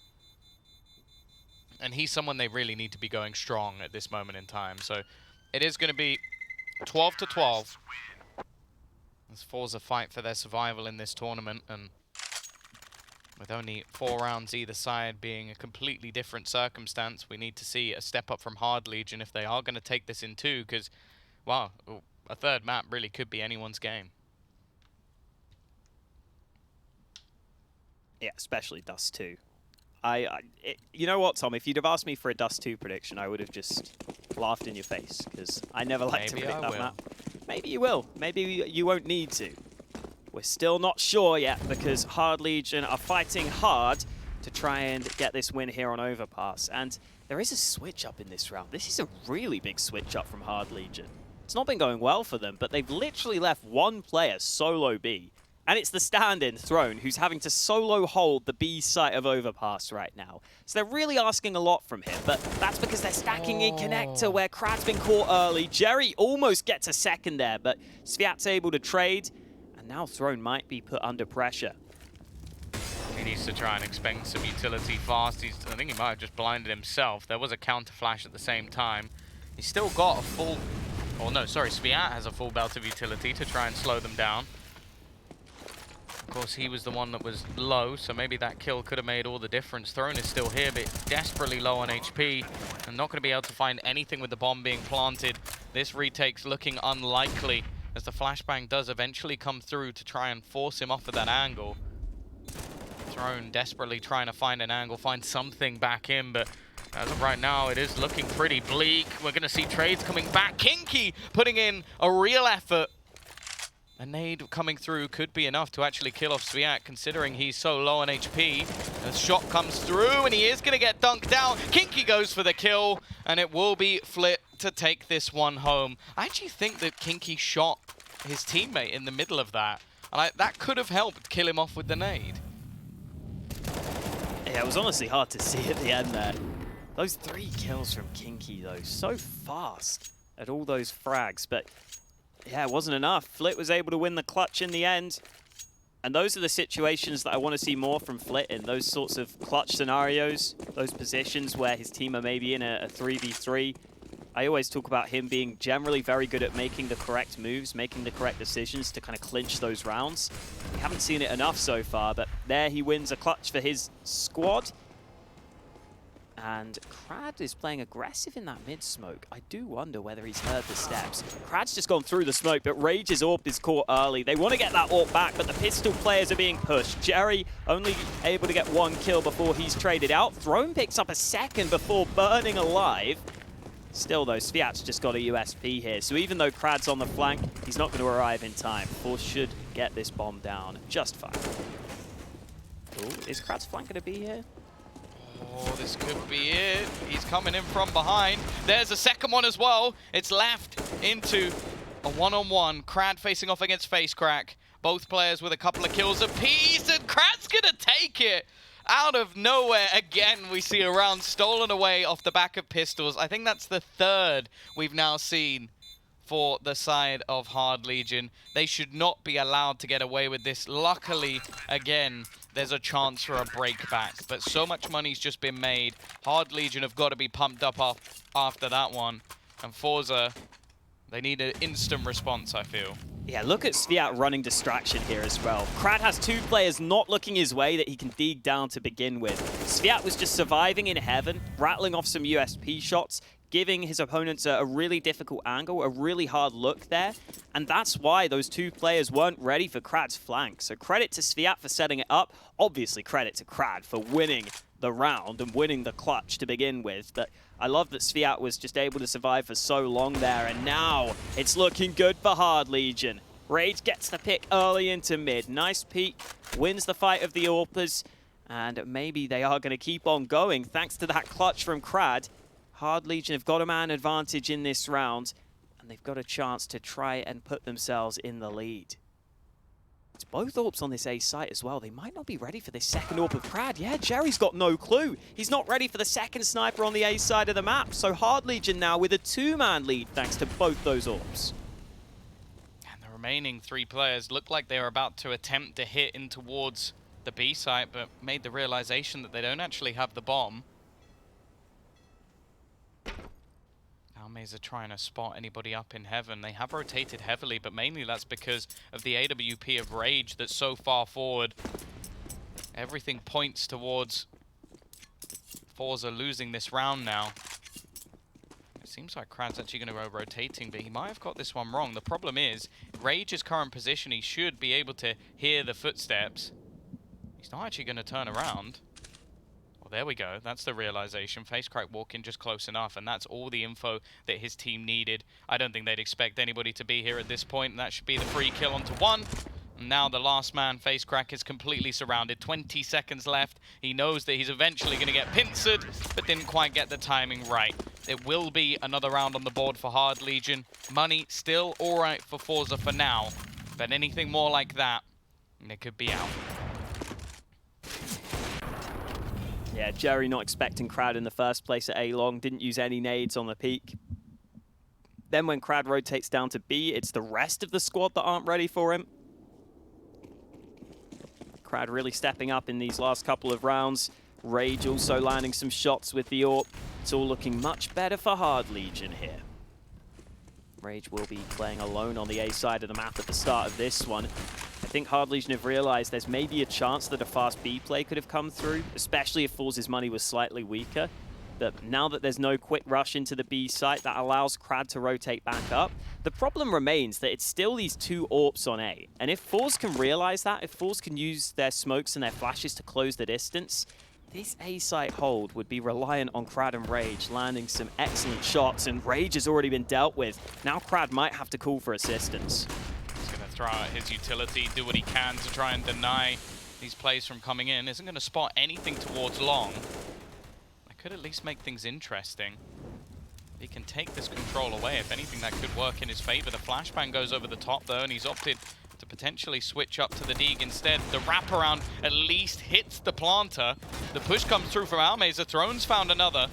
And he's someone they really need to be going strong at this moment in time. So it is going to be 12-12. As forZe fight for their survival in this tournament, and with only 4 rounds either side being a completely different circumstance, we need to see a step up from Hard Legion if they are going to take this in 2, because, wow, a third map really could be anyone's game. Yeah, especially Dust 2. You know what, Tom? If you'd have asked me for a Dust 2 prediction, I would have just laughed in your face, because I never like to predict that map. Maybe you will. Maybe you won't need to. We're still not sure yet because Hard Legion are fighting hard to try and get this win here on Overpass. And there is a switch up in this round. This is a really big switch up from Hard Legion. It's not been going well for them, but they've literally left one player solo B. And it's the stand-in Throne who's having to solo hold the B site of Overpass right now. So they're really asking a lot from him, but that's because they're stacking in Connector where Krad's been caught early. Jerry almost gets a second there, but svyat's able to trade, and now Throne might be put under pressure. He needs to try and expend some utility fast. I think he might have just blinded himself. There was a counter flash at the same time. He's still got a full... Oh no, sorry, svyat has a full belt of utility to try and slow them down. Of course, he was the one that was low, so maybe that kill could have made all the difference. Throne is still here, but desperately low on HP, and not going to be able to find anything with the bomb being planted. This retake's looking unlikely, as the flashbang does eventually come through to try and force him off of that angle. Throne desperately trying to find an angle, find something back in, but as of right now, it is looking pretty bleak. We're going to see trades coming back. kinqie putting in a real effort. A nade coming through could be enough to actually kill off svyat, considering he's so low on HP. The shot comes through, and he is going to get dunked down. kinqie goes for the kill, and it will be Flit to take this one home. I actually think that kinqie shot his teammate in the middle of that, and that could have helped kill him off with the nade. Yeah, it was honestly hard to see at the end there. Those 3 kills from kinqie, though, so fast at all those frags, but yeah, it wasn't enough. Flit was able to win the clutch in the end. And those are the situations that I want to see more from Flit in, those sorts of clutch scenarios, those positions where his team are maybe in a 3v3. I always talk about him being generally very good at making the correct moves, making the correct decisions to kind of clinch those rounds. We haven't seen it enough so far, but there he wins a clutch for his squad. And Krad is playing aggressive in that mid-smoke. I do wonder whether he's heard the steps. Krad's just gone through the smoke, but Rage's AWP is caught early. They want to get that AWP back, but the pistol players are being pushed. Jerry only able to get 1 kill before he's traded out. Throne picks up a second before burning alive. Still, though, svyat's just got a USP here. So even though Krad's on the flank, he's not going to arrive in time. forZe should get this bomb down just fine. Ooh, is Krad's flank going to be here? Oh, this could be it. He's coming in from behind. There's a second one as well. It's left into a one-on-one. Krad facing off against facecrack. Both players with a couple of kills apiece, and Krad's gonna take it. Out of nowhere, again, we see a round stolen away off the back of pistols. I think that's the 3rd we've now seen for the side of Hard Legion. They should not be allowed to get away with this. Luckily, again, there's a chance for a break back, but so much money's just been made. Hard Legion have got to be pumped up after that one. And forZe, they need an instant response, I feel. Yeah, look at svyat running distraction here as well. Krad has 2 players not looking his way that he can dig down to begin with. svyat was just surviving in heaven, rattling off some USP shots, giving his opponents a really difficult angle, a really hard look there. And that's why those 2 players weren't ready for Krad's flank. So credit to svyat for setting it up. Obviously credit to Krad for winning the round and winning the clutch to begin with. But I love that svyat was just able to survive for so long there. And now it's looking good for Hard Legion. Rage gets the pick early into mid. Nice peek, wins the fight of the AWPers. And maybe they are going to keep on going thanks to that clutch from Krad. Hard Legion have got a man advantage in this round, and they've got a chance to try and put themselves in the lead. It's both AWPs on this A site as well. They might not be ready for this second AWP of Krad. Yeah, Jerry's got no clue. He's not ready for the second sniper on the A side of the map. So Hard Legion now with a 2-man lead thanks to both those AWPs. And the remaining 3 players look like they were about to attempt to hit in towards the B site, but made the realization that they don't actually have the bomb. Almazer trying to spot anybody up in heaven. They have rotated heavily, but mainly that's because of the AWP of Rage that's so far forward. Everything points towards forZe losing this round now. It seems like Krad's actually going to go rotating, but he might have got this one wrong. The problem is, Rage's current position, he should be able to hear the footsteps. He's not actually going to turn around. There we go. That's the realization. facecrack walking just close enough, and that's all the info that his team needed. I don't think they'd expect anybody to be here at this point, and that should be the free kill onto 1. And now the last man, facecrack, is completely surrounded. 20 seconds left. He knows that he's eventually going to get pincered, but didn't quite get the timing right. It will be another round on the board for Hard Legion. Money still all right for forZe for now, but anything more like that, and it could be out. Yeah, Jerry not expecting Krad in the first place at A long, didn't use any nades on the peak. Then when Krad rotates down to B, it's the rest of the squad that aren't ready for him. Krad really stepping up in these last couple of rounds. Rage also landing some shots with the AWP. It's all looking much better for Hard Legion here. Rage will be playing alone on the A side of the map at the start of this one. I think Hard Legion have realized there's maybe a chance that a fast B play could have come through, especially if forZe's money was slightly weaker. But now that there's no quick rush into the B site, that allows Krad to rotate back up. The problem remains that it's still these two AWPs on A. And if forZe can realize that, if forZe can use their smokes and their flashes to close the distance, this A site hold would be reliant on Krad and Rage landing some excellent shots, and Rage has already been dealt with. Now Krad might have to call for assistance. He's going to throw out his utility, do what he can to try and deny these plays from coming in. Isn't going to spot anything towards long. Could at least make things interesting. He can take this control away. If anything, that could work in his favor. The flashbang goes over the top, though, and he's opted to potentially switch up to the Deg instead. The wraparound at least hits the planter. The push comes through from almazer. Throne's found another.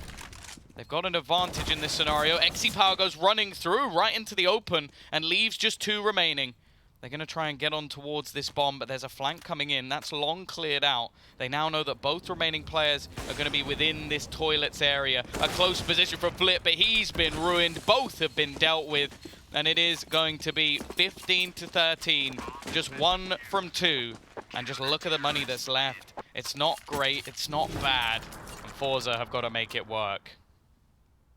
They've got an advantage in this scenario. xsepower goes running through right into the open and leaves just two remaining. They're going to try and get on towards this bomb, but there's a flank coming in. That's long cleared out. They now know that both remaining players are going to be within this toilets area. A close position for Flip, but he's been ruined. Both have been dealt with, and it is going to be 15 to 13. Just 1 from 2. And just look at the money that's left. It's not great. It's not bad. And forZe have got to make it work.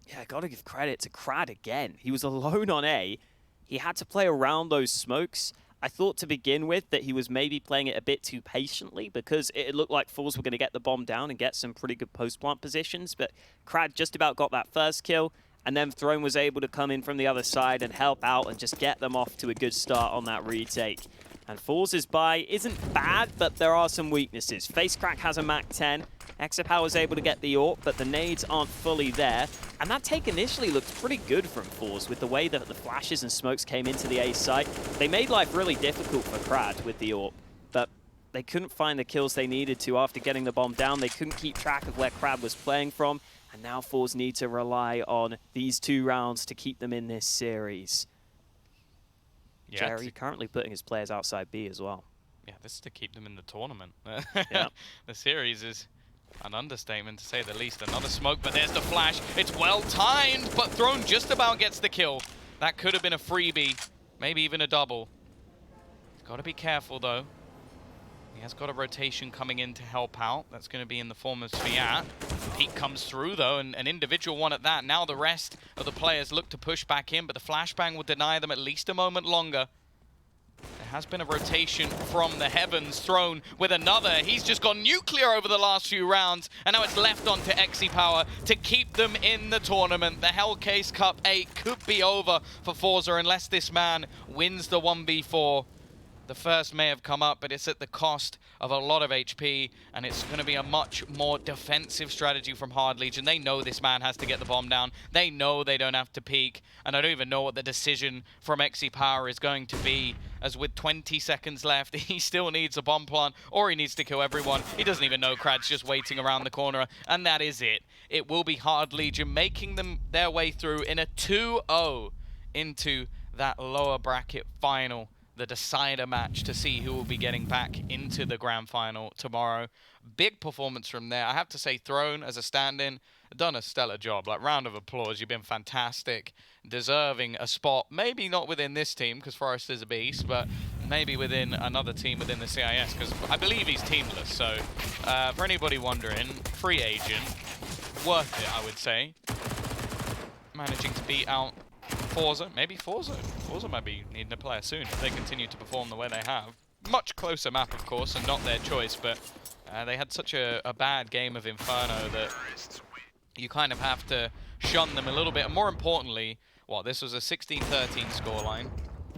Yeah, got to give credit to Krad again. He was alone on A. He had to play around those smokes. I thought to begin with that he was maybe playing it a bit too patiently because it looked like forZe were going to get the bomb down and get some pretty good post-plant positions, but Krad just about got that first kill, and then Throne was able to come in from the other side and help out and just get them off to a good start on that retake. And forZe's buy isn't bad, but there are some weaknesses. facecrack has a Mach 10. xsepower is able to get the AWP, but the nades aren't fully there. And that take initially looked pretty good from forZe with the way that the flashes and smokes came into the A site. They made life really difficult for Krad with the AWP, but they couldn't find the kills they needed to after getting the bomb down. They couldn't keep track of where Krad was playing from, and now forZe need to rely on these 2 rounds to keep them in this series. Yeah, Jerry currently putting his players outside B as well. Yeah, this is to keep them in the tournament. Yeah. The series is an understatement to say the least. Another smoke, but there's the flash. It's well timed, but Throne just about gets the kill. That could have been a freebie, maybe even a double. He's got to be careful though. He has got a rotation coming in to help out. That's going to be in the form of svyat. Peek comes through though, and an individual one at that. Now the rest of the players look to push back in, but the flashbang will deny them at least a moment longer. There has been a rotation from the heavens. Throne with another. He's just gone nuclear over the last few rounds, and now it's left on to xsepower to keep them in the tournament. The Hellcase Cup 8 could be over for forZe unless this man wins the 1v4. The first may have come up, but it's at the cost of a lot of HP, and it's going to be a much more defensive strategy from Hard Legion. They know this man has to get the bomb down. They know they don't have to peek, and I don't even know what the decision from xsepower is going to be, as with 20 seconds left, he still needs a bomb plant, or he needs to kill everyone. He doesn't even know Krad's just waiting around the corner, and that is it. It will be Hard Legion making them their way through in a 2-0 into that lower bracket final. The decider match to see who will be getting back into the grand final tomorrow. Big performance from there. I have to say, Throne as a stand-in, done a stellar job. Like, round of applause. You've been fantastic. Deserving a spot. Maybe not within this team, because forest is a beast, but maybe within another team within the CIS, because I believe he's teamless. So, for anybody wondering, free agent. Worth it, I would say. Managing to beat out forZe, maybe forZe. forZe might be needing a player soon if they continue to perform the way they have. Much closer map, of course, and not their choice, but they had such a bad game of Inferno that you kind of have to shun them a little bit. And more importantly, this was a 16-13 scoreline.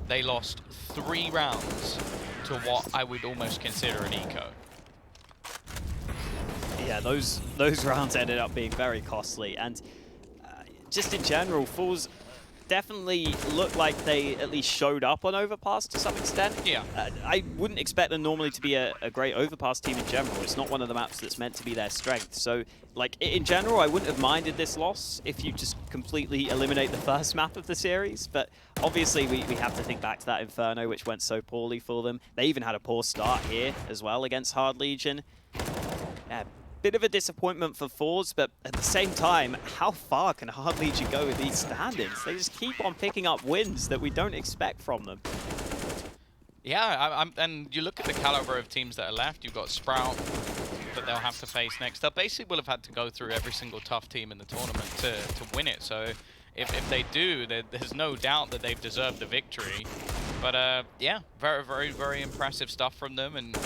They lost 3 rounds to what I would almost consider an eco. Yeah, those rounds ended up being very costly, and just in general, forZe definitely looked like they at least showed up on Overpass to some extent. Yeah. I wouldn't expect them normally to be a great Overpass team in general. It's not one of the maps that's meant to be their strength. So, like, in general, I wouldn't have minded this loss if you just completely eliminate the first map of the series. But obviously, we have to think back to that Inferno, which went so poorly for them. They even had a poor start here as well against Hard Legion. Yeah, bit of a disappointment for forZe, but at the same time, how far can Hard Legion go with these standings? They just keep on picking up wins that we don't expect from them. Yeah, and you look at the caliber of teams that are left. You've got Sprout that they'll have to face next. They'll basically will have had to go through every single tough team in the tournament to win it. So if they do, there's no doubt that they've deserved the victory. But yeah, very impressive stuff from them. And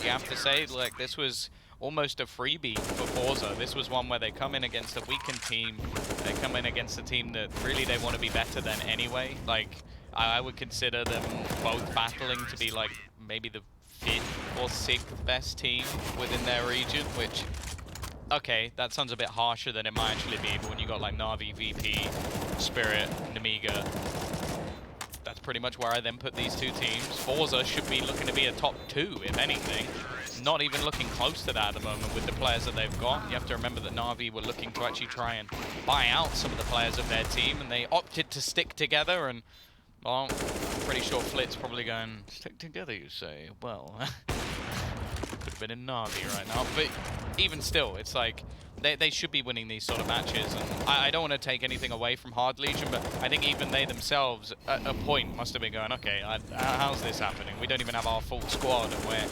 you have to say, like, this was almost a freebie for forZe. This was one where they come in against a weakened team. They come in against a team that really they want to be better than anyway. Like, I would consider them both battling to be like maybe the 5th or 6th best team within their region, which, okay, that sounds a bit harsher than it might actually be, but when you got like Na'Vi, VP, Spirit, Nemiga, that's pretty much where I then put these two teams. forZe should be looking to be a top 2, if anything. Not even looking close to that at the moment with the players that they've got. You have to remember that Na'Vi were looking to actually try and buy out some of the players of their team, and they opted to stick together. And, well, I'm pretty sure Flit's probably going, stick together, you say? Well, could have been in Na'Vi right now. But even still, it's like, they should be winning these sort of matches. And I don't want to take anything away from Hard Legion, but I think even they themselves, at a point, must have been going, okay, how's this happening? We don't even have our full squad, and we're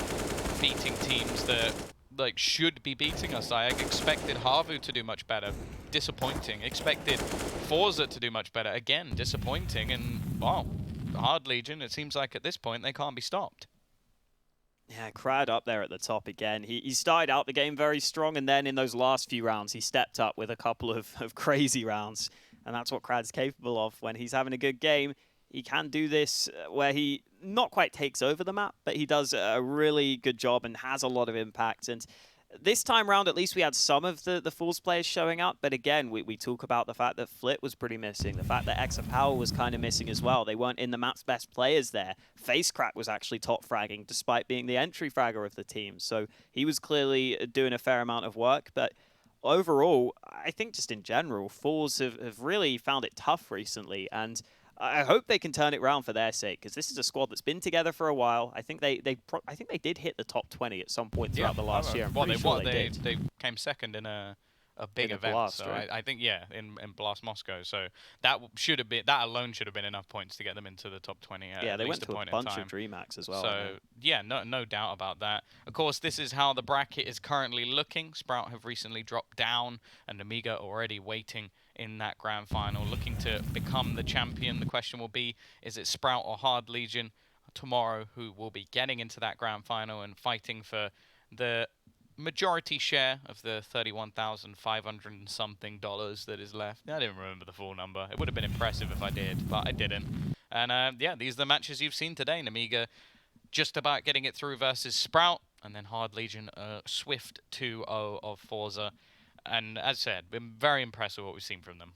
beating teams that like should be beating us. I expected HAVU to do much better. Disappointing. Expected forZe to do much better. Again, disappointing. And, wow, Hard Legion, it seems like at this point they can't be stopped. Yeah, Krad up there at the top again. He started out the game very strong, and then in those last few rounds, he stepped up with a couple of crazy rounds. And that's what Krad's capable of. When he's having a good game, he can do this where he not quite takes over the map, but he does a really good job and has a lot of impact. And this time round, at least we had some of the forZe players showing up. But again, we talk about the fact that Flit was pretty missing. The fact that xsepower was kind of missing as well. They weren't in the map's best players there. facecrack was actually top fragging despite being the entry fragger of the team. So he was clearly doing a fair amount of work. But overall, I think just in general, forZe have really found it tough recently. And I hope they can turn it around for their sake, because this is a squad that's been together for a while. I think they did hit the top 20 at some point throughout the last year. They came second in a big event. Blast, so right? I think, yeah, in Blast Moscow. So that alone should have been enough points to get them into the top 20. Yeah, they went to a bunch of DreamHack as well. So yeah, no doubt about that. Of course, this is how the bracket is currently looking. Sprout have recently dropped down, and Nemiga already waiting in that grand final, looking to become the champion. The question will be, is it Sprout or Hard Legion tomorrow who will be getting into that grand final and fighting for the majority share of the $31,500 and something that is left? I didn't remember the full number. It would have been impressive if I did, but I didn't. And yeah, these are the matches you've seen today. Nemiga just about getting it through versus Sprout, and then Hard Legion swift 2-0 of forZe. And as I said, been very impressed with what we've seen from them.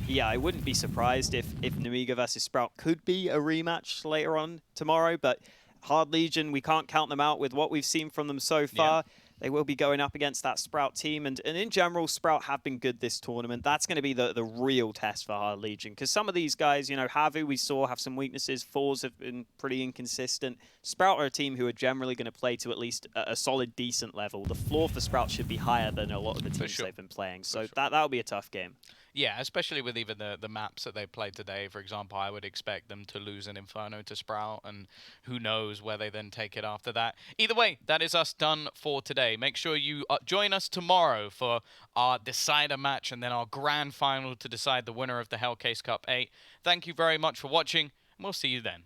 Yeah, I wouldn't be surprised if Nemiga versus Sprout could be a rematch later on tomorrow, but Hard Legion, we can't count them out with what we've seen from them so far. Yeah. They will be going up against that Sprout team, and in general, Sprout have been good this tournament. That's going to be the real test for Hard Legion, because some of these guys, you know, HAVU we saw have some weaknesses. forZe have been pretty inconsistent. Sprout are a team who are generally going to play to at least a solid, decent level. The floor for Sprout should be higher than a lot of the teams they've been playing, so that'll be a tough game. Yeah, especially with even the maps that they played today. For example, I would expect them to lose an Inferno to Sprout, and who knows where they then take it after that. Either way, that is us done for today. Make sure you join us tomorrow for our decider match and then our grand final to decide the winner of the Hellcase Cup 8. Thank you very much for watching, and we'll see you then.